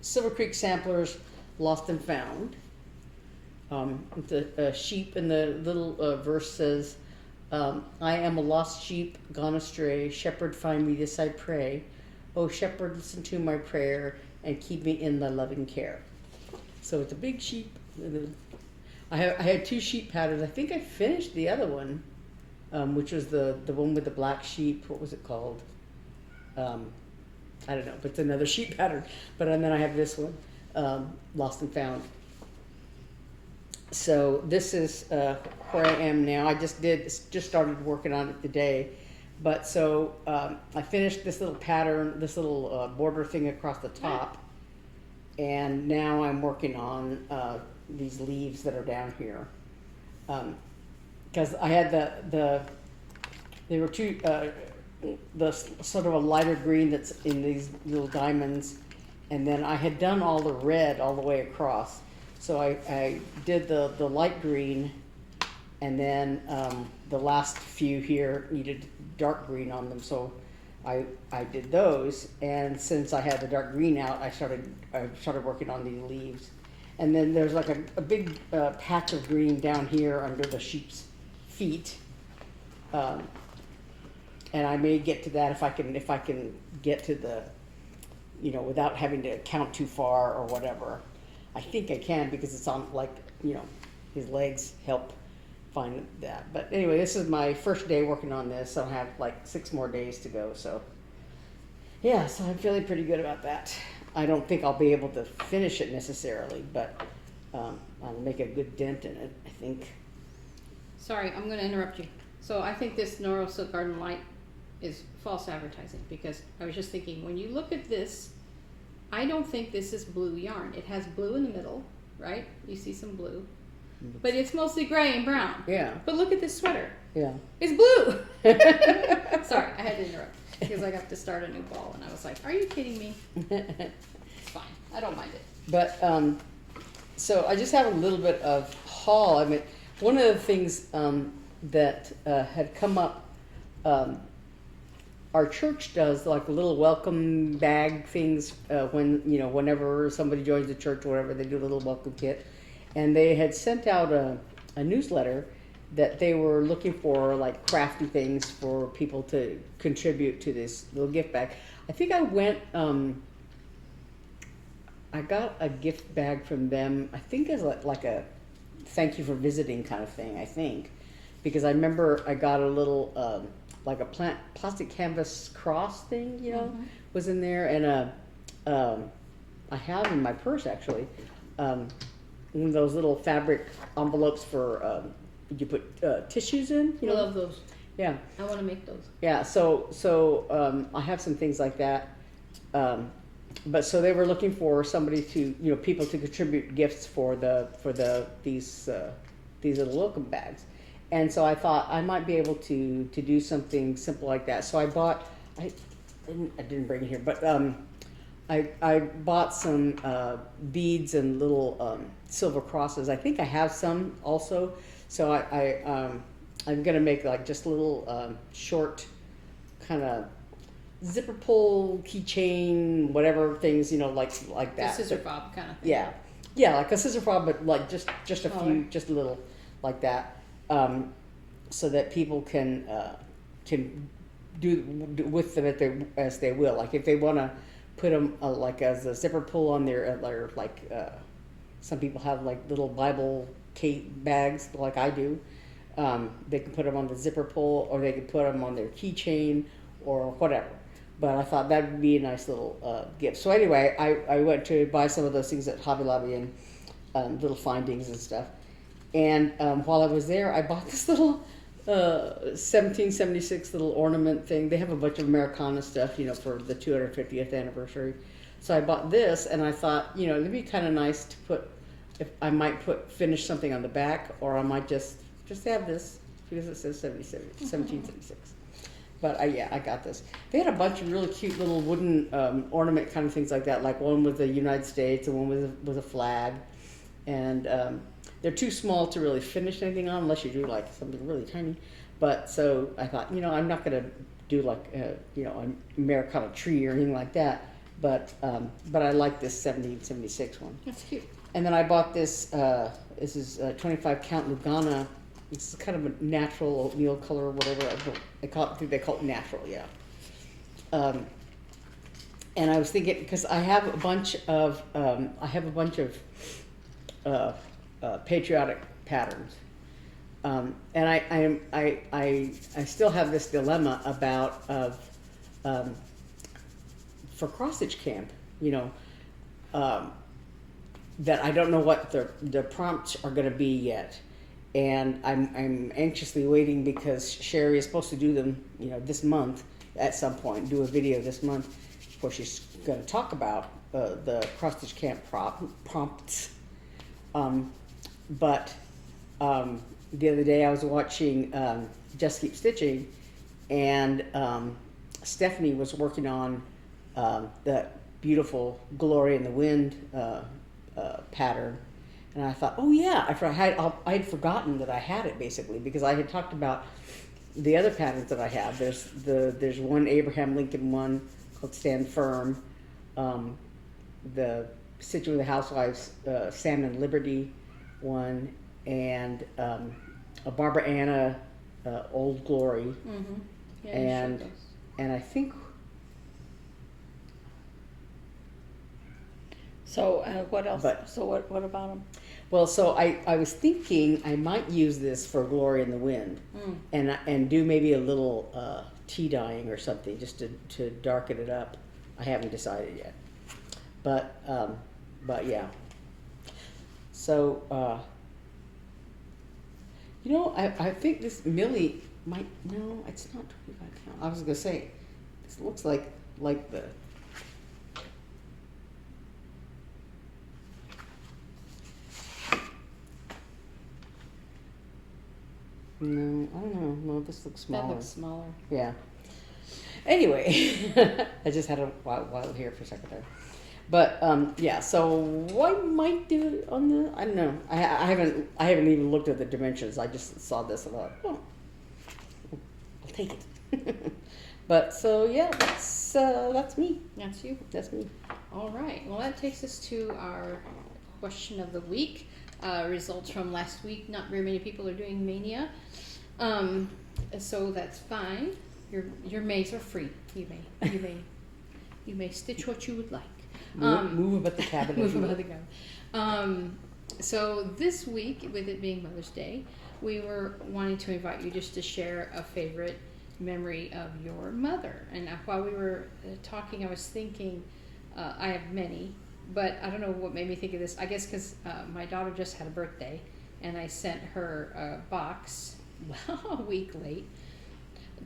Silver Creek Samplers Lost and Found. The sheep in the little verse says, I am a lost sheep, gone astray. Shepherd, find me, this I pray. Oh, shepherd, listen to my prayer and keep me in thy loving care. So it's a big sheep. I had 2 sheep patterns. I think I finished the other one. Which was the one with the black sheep. What was it called? I don't know, but it's another sheep pattern. But and then I have this one, Lost and Found. So this is where I am now. I just started working on it today, but so I finished this little pattern, this little border thing across the top, and now I'm working on these leaves that are down here. Because I had there were 2, the sort of a lighter green that's in these little diamonds, and then I had done all the red all the way across. So I did the light green, and then the last few here needed dark green on them, so I did those. And since I had the dark green out, I started working on these leaves. And then there's like a big patch of green down here under the sheep's feet. And I may get to that if I can get to the, without having to count too far or whatever. I think I can because it's on, like, his legs help find that. But anyway, this is my first day working on this. So I have like 6 more days to go. So yeah, so I'm feeling pretty good about that. I don't think I'll be able to finish it necessarily, but I'll make a good dent in it, I think. Sorry, I'm going to interrupt you. So I think this Noro Silk Garden Light is false advertising, because I was just thinking, when you look at this, I don't think this is blue yarn. It has blue in the middle, right? You see some blue. But it's mostly gray and brown. Yeah. But look at this sweater. Yeah. It's blue. Sorry, I had to interrupt because I got to start a new ball and I was like, are you kidding me? It's fine. I don't mind it. But so I just have a little bit of haul. I mean, one of the things that had come up, our church does like little welcome bag things whenever somebody joins the church or whatever, they do a little welcome kit. And they had sent out a newsletter that they were looking for like crafty things for people to contribute to this little gift bag. I think I went, I got a gift bag from them, I think as like a thank you for visiting kind of thing, I think. Because I remember I got a little, like a plastic canvas cross thing, Mm-hmm. was in there. And I have in my purse actually, one of those little fabric envelopes for you put tissues in. I love those. Yeah. I want to make those. Yeah. So I have some things like that. But so they were looking for somebody to people to contribute gifts for these little welcome bags, and so I thought I might be able to do something simple like that. So I bought I didn't bring it here, but I bought some beads and little silver crosses. I think I have some also. So I'm gonna make like just little short kind of zipper pull, keychain, whatever things, like that. The scissor fob kind of thing. Yeah, like a scissor fob, but like just a few, just a little like that, so that people can do with them as they will. Like if they want to put them like as a zipper pull on their like some people have like little Bible bags like I do. They can put them on the zipper pull, or they can put them on their keychain or whatever. But I thought that would be a nice little gift. So anyway, I went to buy some of those things at Hobby Lobby and little findings and stuff. And while I was there, I bought this little 1776 little ornament thing. They have a bunch of Americana stuff, for the 250th anniversary. So I bought this, and I thought, it'd be kind of nice to put, if I might finish something on the back, or I might just have this because it says 1776. But I got this. They had a bunch of really cute little wooden ornament kind of things like that. Like one with the United States and one with a flag. And they're too small to really finish anything on unless you do like something really tiny. But so I thought, I'm not going to do like an Americana tree or anything like that. But I like this 1776 one. That's cute. And then I bought this. This is 25 count Lugana. It's kind of a natural oatmeal color or whatever. I think they call it natural, yeah. And I was thinking, because I have a bunch of patriotic patterns, and I still have this dilemma about for cross stitch camp, that I don't know what the prompts are going to be yet. And I'm anxiously waiting because Sherry is supposed to do them, this month at some point, do a video this month where she's going to talk about the cross stitch camp prompts. But the other day I was watching Just Keep Stitching, and Stephanie was working on that beautiful Glory in the Wind pattern. And I thought, oh yeah, I had forgotten that I had it basically because I had talked about the other patterns that I have. There's one Abraham Lincoln one called Stand Firm, the Stitch with the Housewives Salmon Liberty one, and a Barbara Anna Old Glory, Mm-hmm. Yeah, and I think. So what else? But- So what about them? Well, so I was thinking I might use this for Glory in the Wind, and do maybe a little tea dyeing or something just to darken it up. I haven't decided yet, but yeah. So I think this Millie might no, it's not 25 count. I was gonna say this looks like the. No, I don't know. No, this looks smaller. That looks smaller. Yeah. Anyway, I just had a while here for a second there. But yeah, so I might do it on the. I don't know. I haven't even looked at the dimensions. I just saw this and thought, oh, I'll take it. But so yeah, that's me. That's you. That's me. All right. Well, that takes us to our question of the week. Results from last week. Not very many people are doing Mania, so that's fine. Your Mays are free. You may stitch what you would like. Move about the cabinet. Move about the cabinet. So this week, with it being Mother's Day, we were wanting to invite you just to share a favorite memory of your mother. And while we were talking, I was thinking, I have many. But I don't know what made me think of this. I guess because my daughter just had a birthday, and I sent her a box, well, a week late,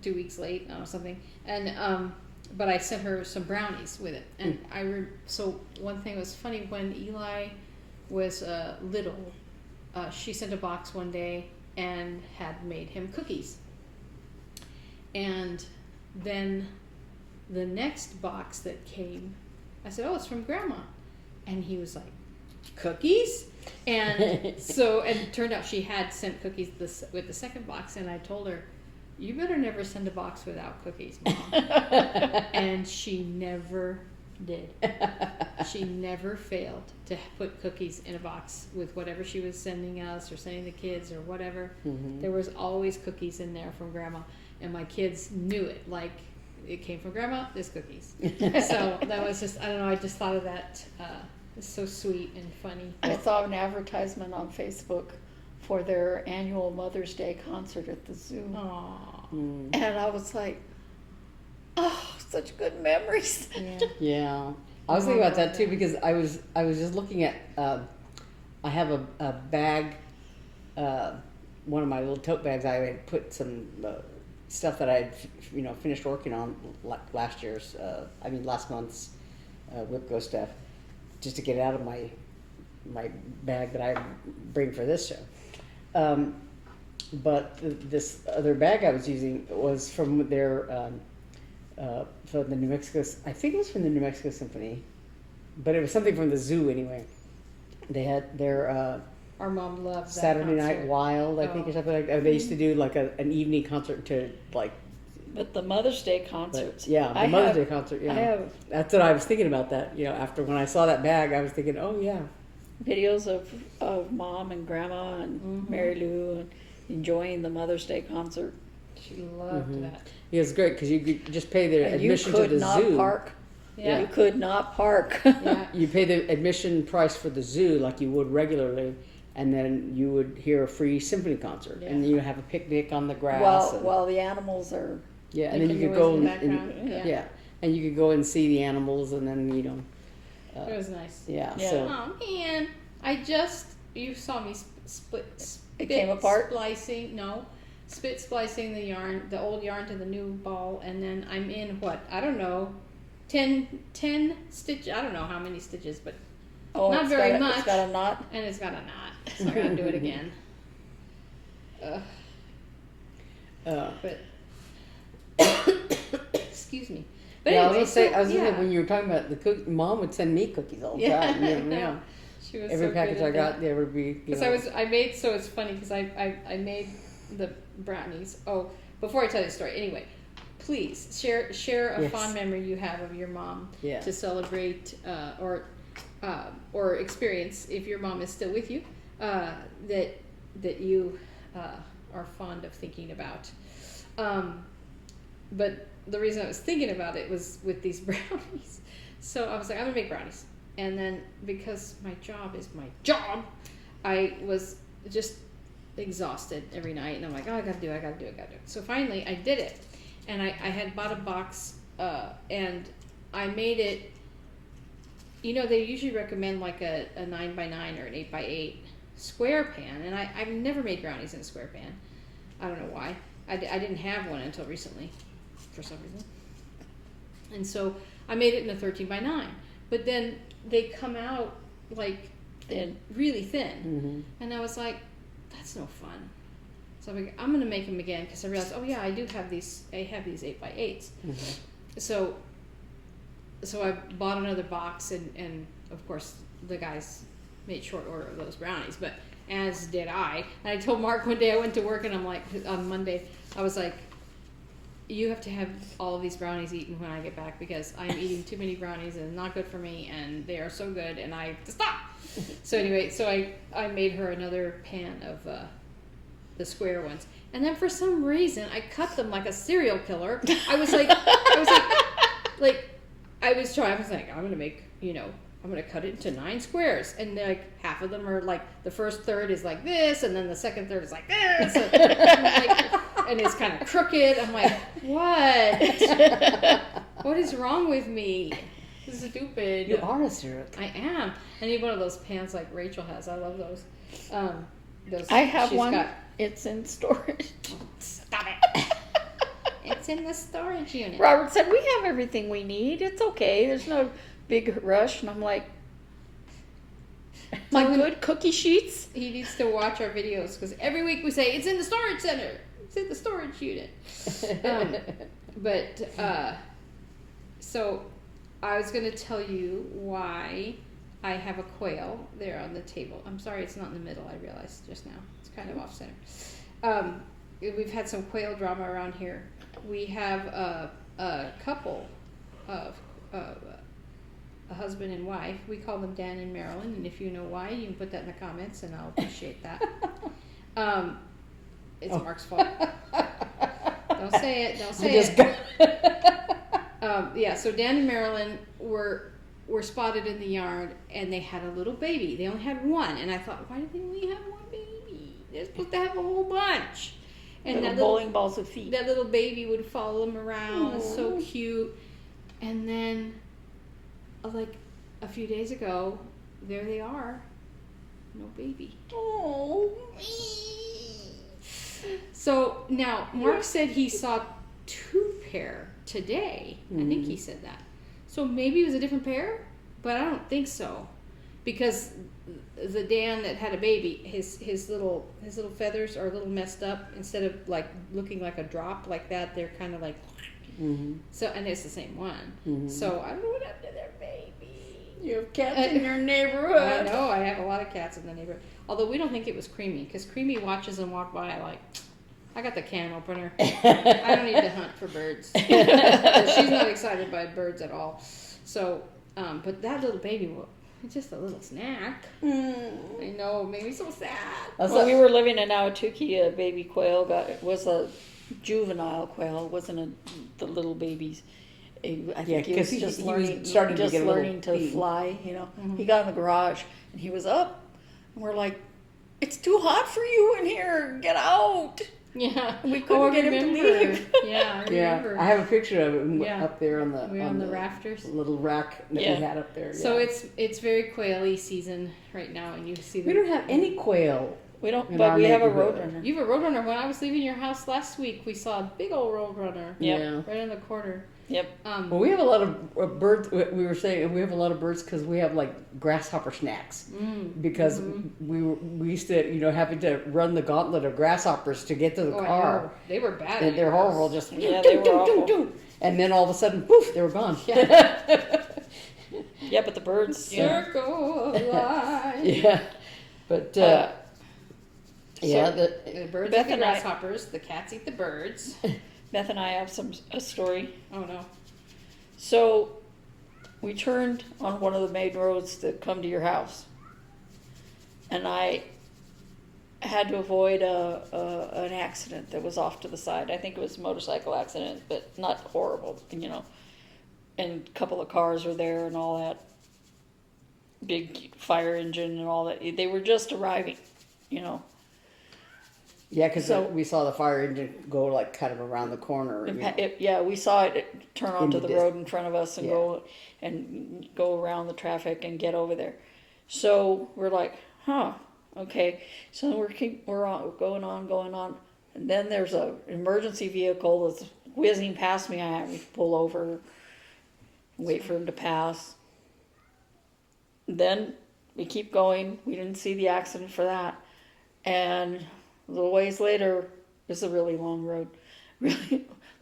2 weeks late, or something. And but I sent her some brownies with it. And so one thing was funny when Eli was little, she sent a box one day and had made him cookies. And then the next box that came, I said, "Oh, it's from Grandma." And he was like, "Cookies?" And so, and it turned out she had sent cookies with the second box. And I told her, "You better never send a box without cookies, Mom." And she never did. She never failed to put cookies in a box with whatever she was sending us or sending the kids or whatever. Mm-hmm. There was always cookies in there from Grandma. And my kids knew it. Like, it came from Grandma, there's cookies. So that was just, I don't know, I just thought of that. It's so sweet and funny. I saw an advertisement on Facebook for their annual Mother's Day concert at the zoo. Aww. And I was like, oh, such good memories. Yeah. Yeah. I was thinking about that too because I was just looking at, I have a bag, one of my little tote bags, I had put some stuff that I had, finished working on last month's WIP-GO stuff, just to get it out of my bag that I bring for this show. But this other bag I was using was from their, from the New Mexico, I think it was from the New Mexico Symphony, but it was something from the zoo anyway. They had their, Our mom loved that Saturday concert. Night Wild, I think, or something like that. They used to do like an evening concert to like. But the Mother's Day concerts. Yeah, the Mother's Day concert. Yeah, I have that's what I was thinking about. That after when I saw that bag, I was thinking, oh yeah. videos of Mom and Grandma and Mary Lou and enjoying the Mother's Day concert. She loved that. Yeah, it's great because you could just pay the And admission you could to the not zoo. park. Yeah. You could not park. Yeah. You pay the admission price for the zoo like you would regularly, and then you would hear a free symphony concert, Yeah. and you have a picnic on the grass. While the animals are. Yeah, and They then can you could noise go in the and background, yeah, and you could go and see the animals, and then It was nice. yeah. Yeah. So Oh man, you saw me split. It came apart? Split splicing the yarn, the old yarn to the new ball, and then I'm in I don't know, 10 stitch. I don't know how many stitches, but not it's very got much. It's got a knot. And it's got a knot, so I gotta do it again. But excuse me. But yeah, anyway, I was gonna say when you were talking about the Mom would send me cookies all the time. I know. She was every so package good I at got, that. there would be. Because it's funny because I made the brownies. Oh, before I tell you the story, anyway, please share a Yes. fond memory you have of your mom Yeah. to celebrate or experience if your mom is still with you that you are fond of thinking about. But the reason I was thinking about it was with these brownies. So I was like, I'm gonna make brownies. And then because my job is my job, I was just exhausted every night. And I'm like, oh, I gotta do it. So finally I did it. And I had bought a box and I made it. You know, they usually recommend like a 9x9 or an 8x8 square pan. And I've never made brownies in a square pan. I don't know why. I didn't have one until recently, for some reason. And so I made it in a 13x9. But then they come out like Thin. really thin. Mm-hmm. And I was like, that's no fun. So I'm going to make them again because I realized, oh yeah, I have these 8x8s. Mm-hmm. So I bought another box and of course the guys made short order of those brownies, but as did I. And I told Mark one day I went to work and I'm like, on Monday, I was like, you have to have all of these brownies eaten when I get back because I am eating too many brownies and it's not good for me and they are so good and I have to stop. So anyway, so I made her another pan of the square ones. And then for some reason I cut them like a serial killer. I was like, I'm gonna make, I'm gonna cut it into 9 squares, and like half of them are like the first third is like this, and then the second third is like this, and it's kind of crooked. I'm like, what? What is wrong with me? This is stupid. You are a serial killer. I am. I need one of those pans like Rachel has. I love those. I have she's one. got- It's in storage. Stop it. It's in the storage unit. Robert said, we have everything we need. It's okay. There's no big rush. And I'm like, my good cookie sheets? He needs to watch our videos because every week we say it's in the storage center. It's in the storage unit. So I was going to tell you why I have a quail there on the table. I'm sorry it's not in the middle. I realized just now. It's kind of off center. We've had some quail drama around here. We have a couple of a husband and wife. We call them Dan and Marilyn, and if you know why, you can put that in the comments, and I'll appreciate that. It's Mark's fault. Don't say it. Don't say it. Yeah. So Dan and Marilyn were spotted in the yard, and they had a little baby. They only had one, and I thought, why did they only have one baby? They're supposed to have a whole bunch. And Little that bowling balls of feet. That little baby would follow them around. It's so cute. And then, like a few days ago, there they are. No baby. Oh. So now, Mark said he saw 2 pair today. I think he said that. So maybe it was a different pair, but I don't think so. Because the Dan that had a baby, his little feathers are a little messed up. Instead of like looking like a drop like that, they're kind of like. Mm-hmm. So, and it's the same one. Mm-hmm. So I don't know what happened to their baby. You have cats in your neighborhood. I know, I have a lot of cats in the neighborhood. Although we don't think it was Creamy, because Creamy watches them walk by like, I got the can opener. I don't need to hunt for birds. She's not excited by birds at all. So, but that little baby, it's just a little snack. I know, it made me so sad. When we were living in Ahwatukee, a baby quail was a juvenile quail. It wasn't the little babies. I think he was just learning, to fly. He got in the garage and he was up, and we're like, "It's too hot for you in here. Get out!" Yeah, we couldn't get him to leave. Yeah, I remember. Yeah, I have a picture of him up there on the rafters, little rack that we had up there. So it's very quaily season right now, and you see. We don't have any quail. We don't, but we have a roadrunner. You have a roadrunner. When I was leaving your house last week, we saw a big old roadrunner. Yeah, right in the corner. Yep. Well, we have a lot of birds. We were saying we have a lot of birds because we have like grasshopper snacks. Because we used to, having to run the gauntlet of grasshoppers to get to the car. They were bad. And they're horrible. Just they were awful. And then all of a sudden, poof, they were gone. Yeah, Yeah, but the birds. Circle of life. Yeah, but yeah, The birds Beth eat the and I- grasshoppers. The cats eat the birds. Beth and I have a story. Oh no. So we turned on one of the main roads that come to your house, and I had to avoid an accident that was off to the side. I think it was a motorcycle accident, but not horrible, you know. And a couple of cars were there and all that. Big fire engine and all that. They were just arriving, you know. yeah, because So- we saw the fire engine go like kind of around the corner. You know. Yeah, we saw it turn onto Into the this- road in front of us and go around the traffic and get over there. So we're like, huh, okay. So we're going on, and then there's a emergency vehicle that's whizzing past me. I have to pull over, wait for him to pass. Then we keep going. We didn't see the accident for that, and a little ways later, it's a really long road.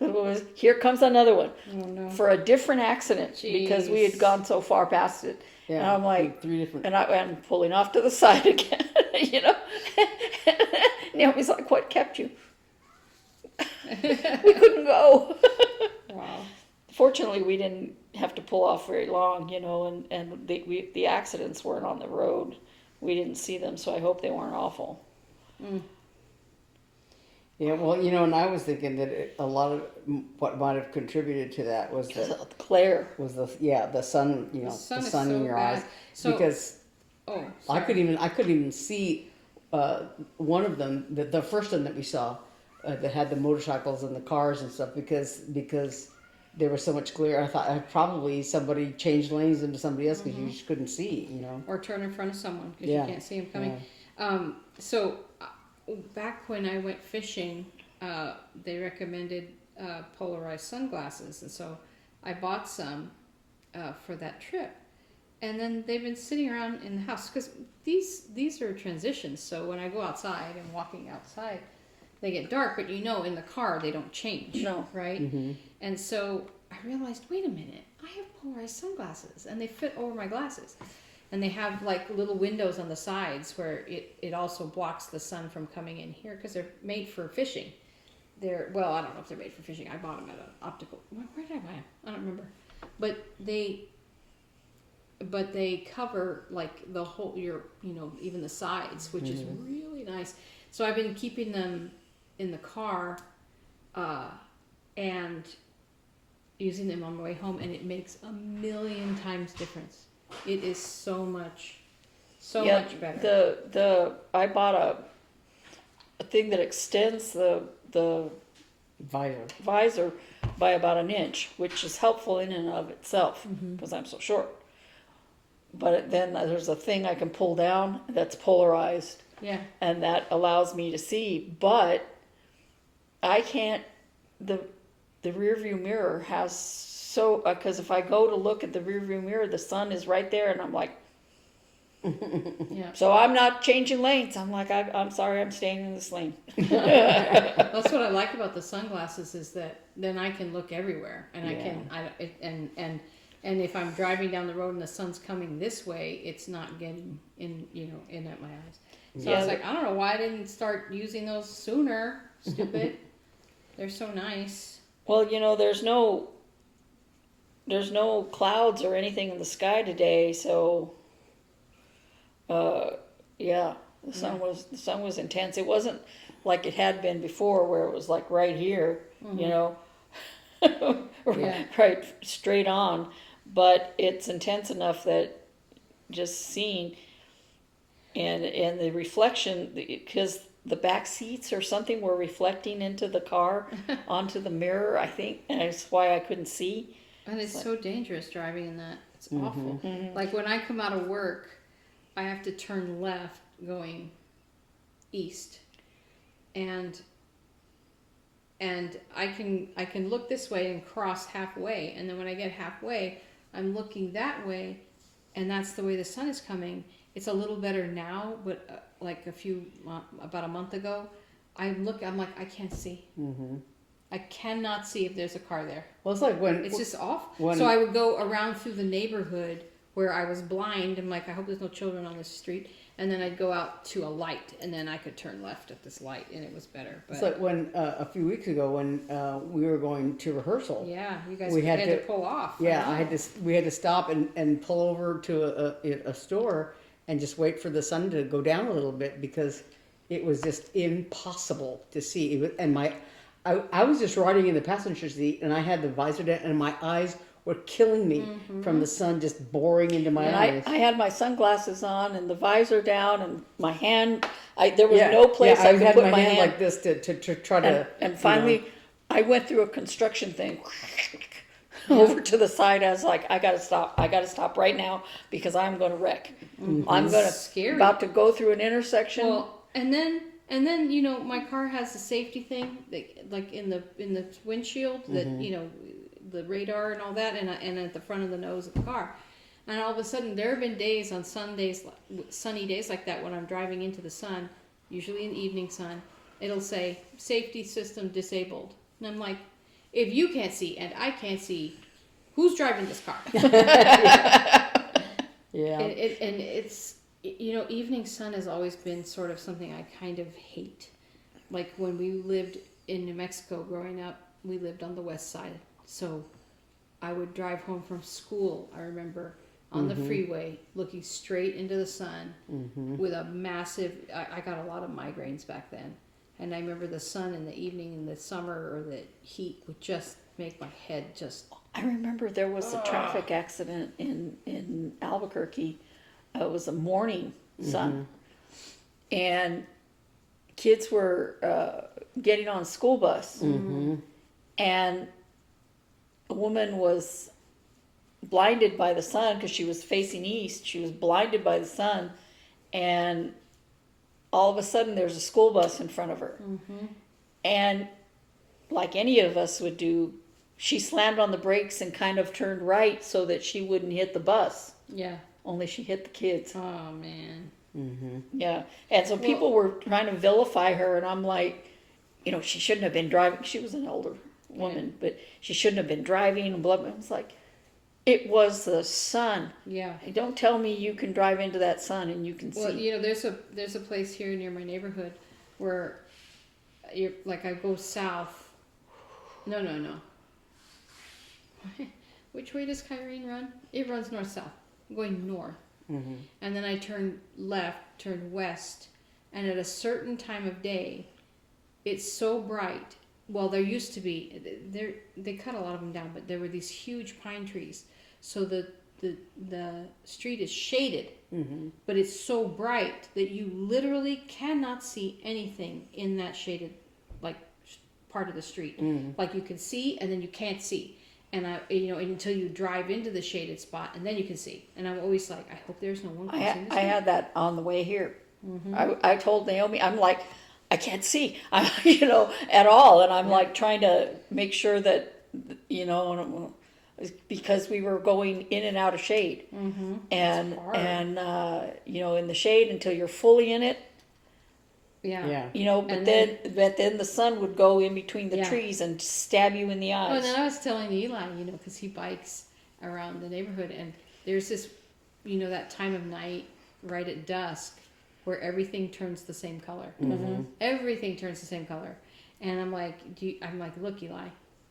Really, here comes another one Oh no. for a different accident because we had Jeez. gone so far past it. Yeah, And I'm like, 3 different. and I'm pulling off to the side again, you know. Naomi's like, "What kept you?" We couldn't go. Wow. Fortunately, we didn't have to pull off very long, you know, and the accidents weren't on the road. We didn't see them, so I hope they weren't awful. Yeah, well, you know, and I was thinking that a lot of what might have contributed to that was The glare. the sun, you know, sun the is sun so in your bad. eyes, So- because Oh. I Sorry. couldn't even see one of them, the first one that we saw, that had the motorcycles and the cars and stuff, because there was so much glare. I thought probably somebody changed lanes into somebody else because you just couldn't see, you know. Or turn in front of someone because Yeah. you can't see them coming. So back when I went fishing, they recommended polarized sunglasses, and so I bought some for that trip. And then they've been sitting around in the house because these are transitions. So when I go outside and walking outside, they get dark, but you know in the car they don't change. No. Right? Mm-hmm. And so I realized, wait a minute, I have polarized sunglasses and they fit over my glasses. And they have like little windows on the sides where it also blocks the sun from coming in here because they're made for fishing. Well, I don't know if they're made for fishing. I bought them at an optical. Where did I buy them? I don't remember. But they cover like the whole, even the sides, which is really nice. So I've been keeping them in the car and using them on my way home, and it makes a million times difference. It is so much better. I bought a thing that extends the visor by about an inch, which is helpful in and of itself because I'm so short. But then there's a thing I can pull down that's polarized, Yeah. and that allows me to see. But I can't. The rear view mirror has because if I go to look at the rear view mirror, the sun is right there, and I'm like. Yeah. So I'm not changing lanes. I'm like, I'm sorry, I'm staying in this lane. That's what I like about the sunglasses is that then I can look everywhere, and and if I'm driving down the road and the sun's coming this way, it's not getting in at my eyes. So I was like, I don't know why I didn't start using those sooner. Stupid. They're so nice. Well, there's no clouds or anything in the sky today, so the sun was intense. It wasn't like it had been before, where it was like right here, right straight on. But it's intense enough that just seeing and the reflection, because the back seats or something were reflecting into the car onto the mirror, I think, and that's why I couldn't see. And it's so dangerous driving in that. It's awful. Like when I come out of work, I have to turn left going east, and I can look this way and cross halfway, and then when I get halfway, I'm looking that way, and that's the way the sun is coming. It's a little better now, but like about a month ago, I'm like, I can't see. Mm-hmm. I cannot see if there's a car there. Well, it's like when It's just off. when- So I would go around through the neighborhood where I was blind. I'm like, I hope there's no children on this street. And then I'd go out to a light, and then I could turn left at this light, and it was better. But It's like when a few weeks ago when we were going to rehearsal. yeah, you guys We had, had to to- pull off. Yeah, I know. we had to stop and pull over to a store and just wait for the sun to go down a little bit because it was just impossible to see. It was, and I was just riding in the passenger seat and I had the visor down and my eyes were killing me from the sun just boring into my And eyes. I had my sunglasses on and the visor down and my hand. There was no place I could had put my my hand hand. like this to try to. And finally, I went through a construction thing over to the side. I was like, I gotta stop right now because I'm gonna wreck. I'm Scary. about to go through an intersection. Well, and then my car has the safety thing, like in the windshield that the radar and all that, and at the front of the nose of the car. And all of a sudden, there have been days on sunny days like that when I'm driving into the sun, usually in the evening sun, it'll say safety system disabled, and I'm like, if you can't see and I can't see, who's driving this car? Yeah. And it's, evening sun has always been sort of something I kind of hate. Like when we lived in New Mexico growing up, we lived on the west side. So I would drive home from school, I remember, on the freeway, looking straight into the sun with a massive, I got a lot of migraines back then. And I remember the sun in the evening in the summer or the heat would just make my head just... I remember there was a traffic accident in Albuquerque. It was a morning sun, and kids were getting on a school bus, and a woman was blinded by the sun because she was facing east. She was blinded by the sun, and all of a sudden there's a school bus in front of her. And like any of us would do, she slammed on the brakes and kind of turned right so that she wouldn't hit the bus. Yeah. Only she hit the kids. Oh, man. Yeah. And so people were trying to vilify her, and I'm like, she shouldn't have been driving. She was an older woman, but she shouldn't have been driving and blah, blah. I was like, it was the sun. Yeah. Don't tell me you can drive into that sun and you can Well, see. there's a place here near my neighborhood where you're like, I go south. No. Which way does Kyrene run? It runs north-south. I'm going north. And then I turn left, turn west, and at a certain time of day, it's so bright. Well, there used to be, they cut a lot of them down, but there were these huge pine trees. So the street is shaded, but it's so bright that you literally cannot see anything in that shaded, like, part of the street. Like you can see, and then you can't see. And until you drive into the shaded spot, and then you can see. And I'm always like, I hope there's no one crossing the I street. had that on the way here. I told Naomi, I'm like, I can't see, at all. And I'm like trying to make sure that, because we were going in and out of shade. And, hard. and in the shade until you're fully in it. Yeah. But And then the sun would go in between the Yeah. trees and stab you in the Oh, eyes. and then I was telling Eli, because he bikes around the neighborhood, and there's this, that time of night right at dusk where everything turns the same color. Everything turns the same color. And I'm like, look, Eli,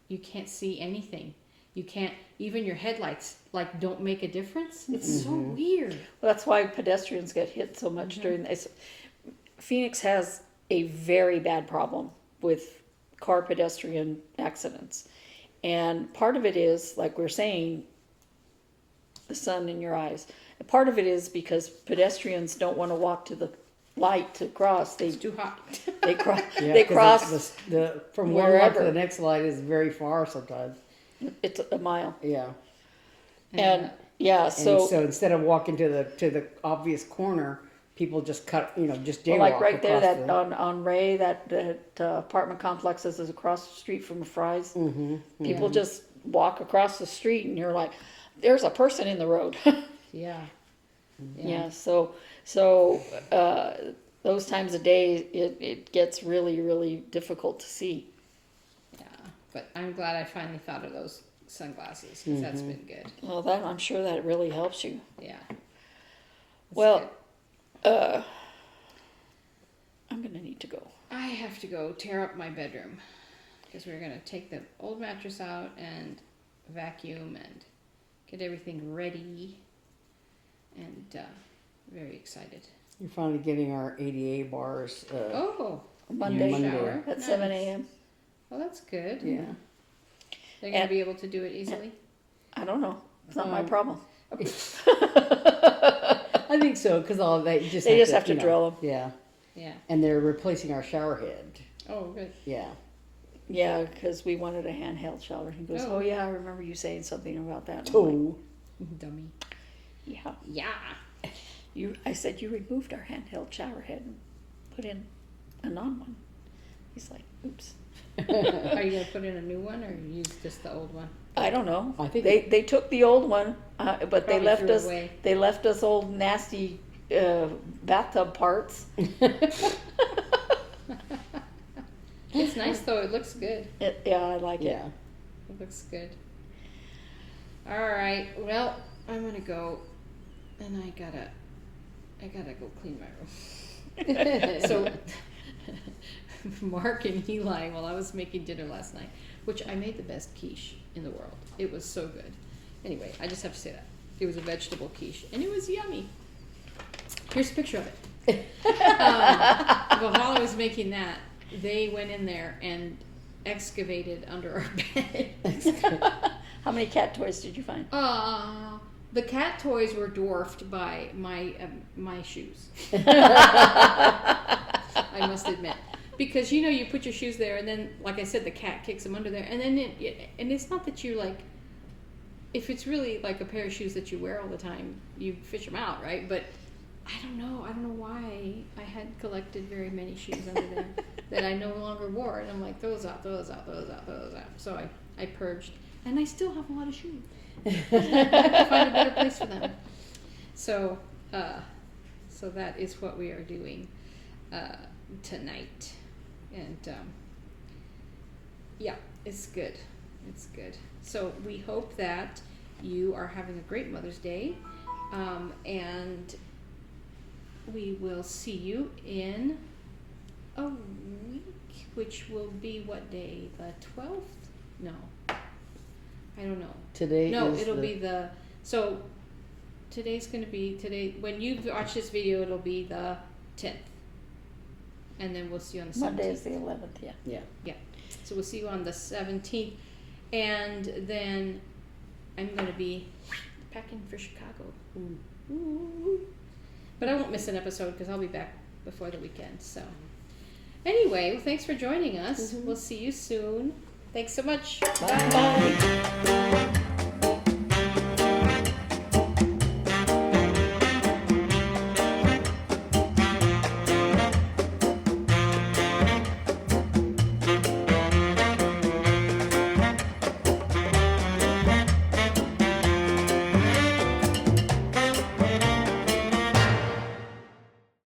you can't see anything. You can't, even your headlights, don't make a difference. It's so weird. Well, that's why pedestrians get hit so much during this. Phoenix has a very bad problem with car pedestrian accidents. And part of it is, like we're saying, the sun in your eyes. And part of it is because pedestrians don't want to walk to the light to cross. It's too hot. They cross. Yeah, They 'cause cross. from one light to wherever. the next light is very far sometimes. It's a mile. Yeah. And yeah, And so instead of walking to the obvious corner, people just cut, just jaywalk well, like right there, across that the- on Ray, that apartment complexes is across the street from Fry's. People just walk across the street, and you're like, "There's a person in the road." Yeah. Yeah. So those times of day, it gets really, really difficult to see. Yeah. But I'm glad I finally thought of those sunglasses because that's been good. Well, that I'm sure that really helps you. Yeah. Well, I'm gonna need to go. I have to go tear up my bedroom because we're gonna take the old mattress out and vacuum and get everything ready. And very excited. You're finally getting our ADA bars. Monday, shower. at Nice. 7 a.m. Well, that's good. Yeah. They're gonna And- be able to do it easily. I don't know. It's not my problem. I think so, because all of that you just They just have to you know, drill 'em. Yeah, Yeah. and they're replacing our shower head. Oh, good. Yeah. Yeah, because we wanted a handheld shower. He goes, Oh. "Oh yeah, I remember you saying something about that." And I'm like, Oh. Dummy. yeah. Yeah. I said you removed our handheld shower head and put in a non one. He's like, "Oops." Are you gonna put in a new one or use just the old one? I don't know. I think they took the old one, but they Probably left threw it us. away. They left us old nasty bathtub parts. It's nice though. It looks good. Yeah, I like it. Yeah. It looks good. All right. Well, I'm gonna go, and I gotta go clean my room. So, Mark and Eli, while I was making dinner last night, which I made the best quiche in the world. It was so good. Anyway, I just have to say that it was a vegetable quiche, and it was yummy. Here's a picture of it. But while I was making that, they went in there and excavated under our bed. How many cat toys did you find? The cat toys were dwarfed by my shoes. I must admit, because you put your shoes there, and then, like I said, the cat kicks them under there, and then and it's not that you like. If it's really like a pair of shoes that you wear all the time, you fish them out, right? But I don't know why I had collected very many shoes under there that I no longer wore, and I'm like, those out. So I purged, and I still have a lot of shoes. I have to find a better place for them. So that is what we are doing tonight, and yeah, it's good. It's good. So we hope that you are having a great Mother's Day, and we will see you in a week, which will be what day? The 12th? No. I don't know. Today No, is it'll be the, so today's going to be, when you watch this video, it'll be the 10th. And then we'll see you on the 17th. Monday is the 11th. Yeah. Yeah. Yeah. So we'll see you on the 17th. And then I'm going to be packing for Chicago. Ooh. But I won't miss an episode because I'll be back before the weekend. So anyway, well, thanks for joining us. We'll see you soon. Thanks so much. Bye.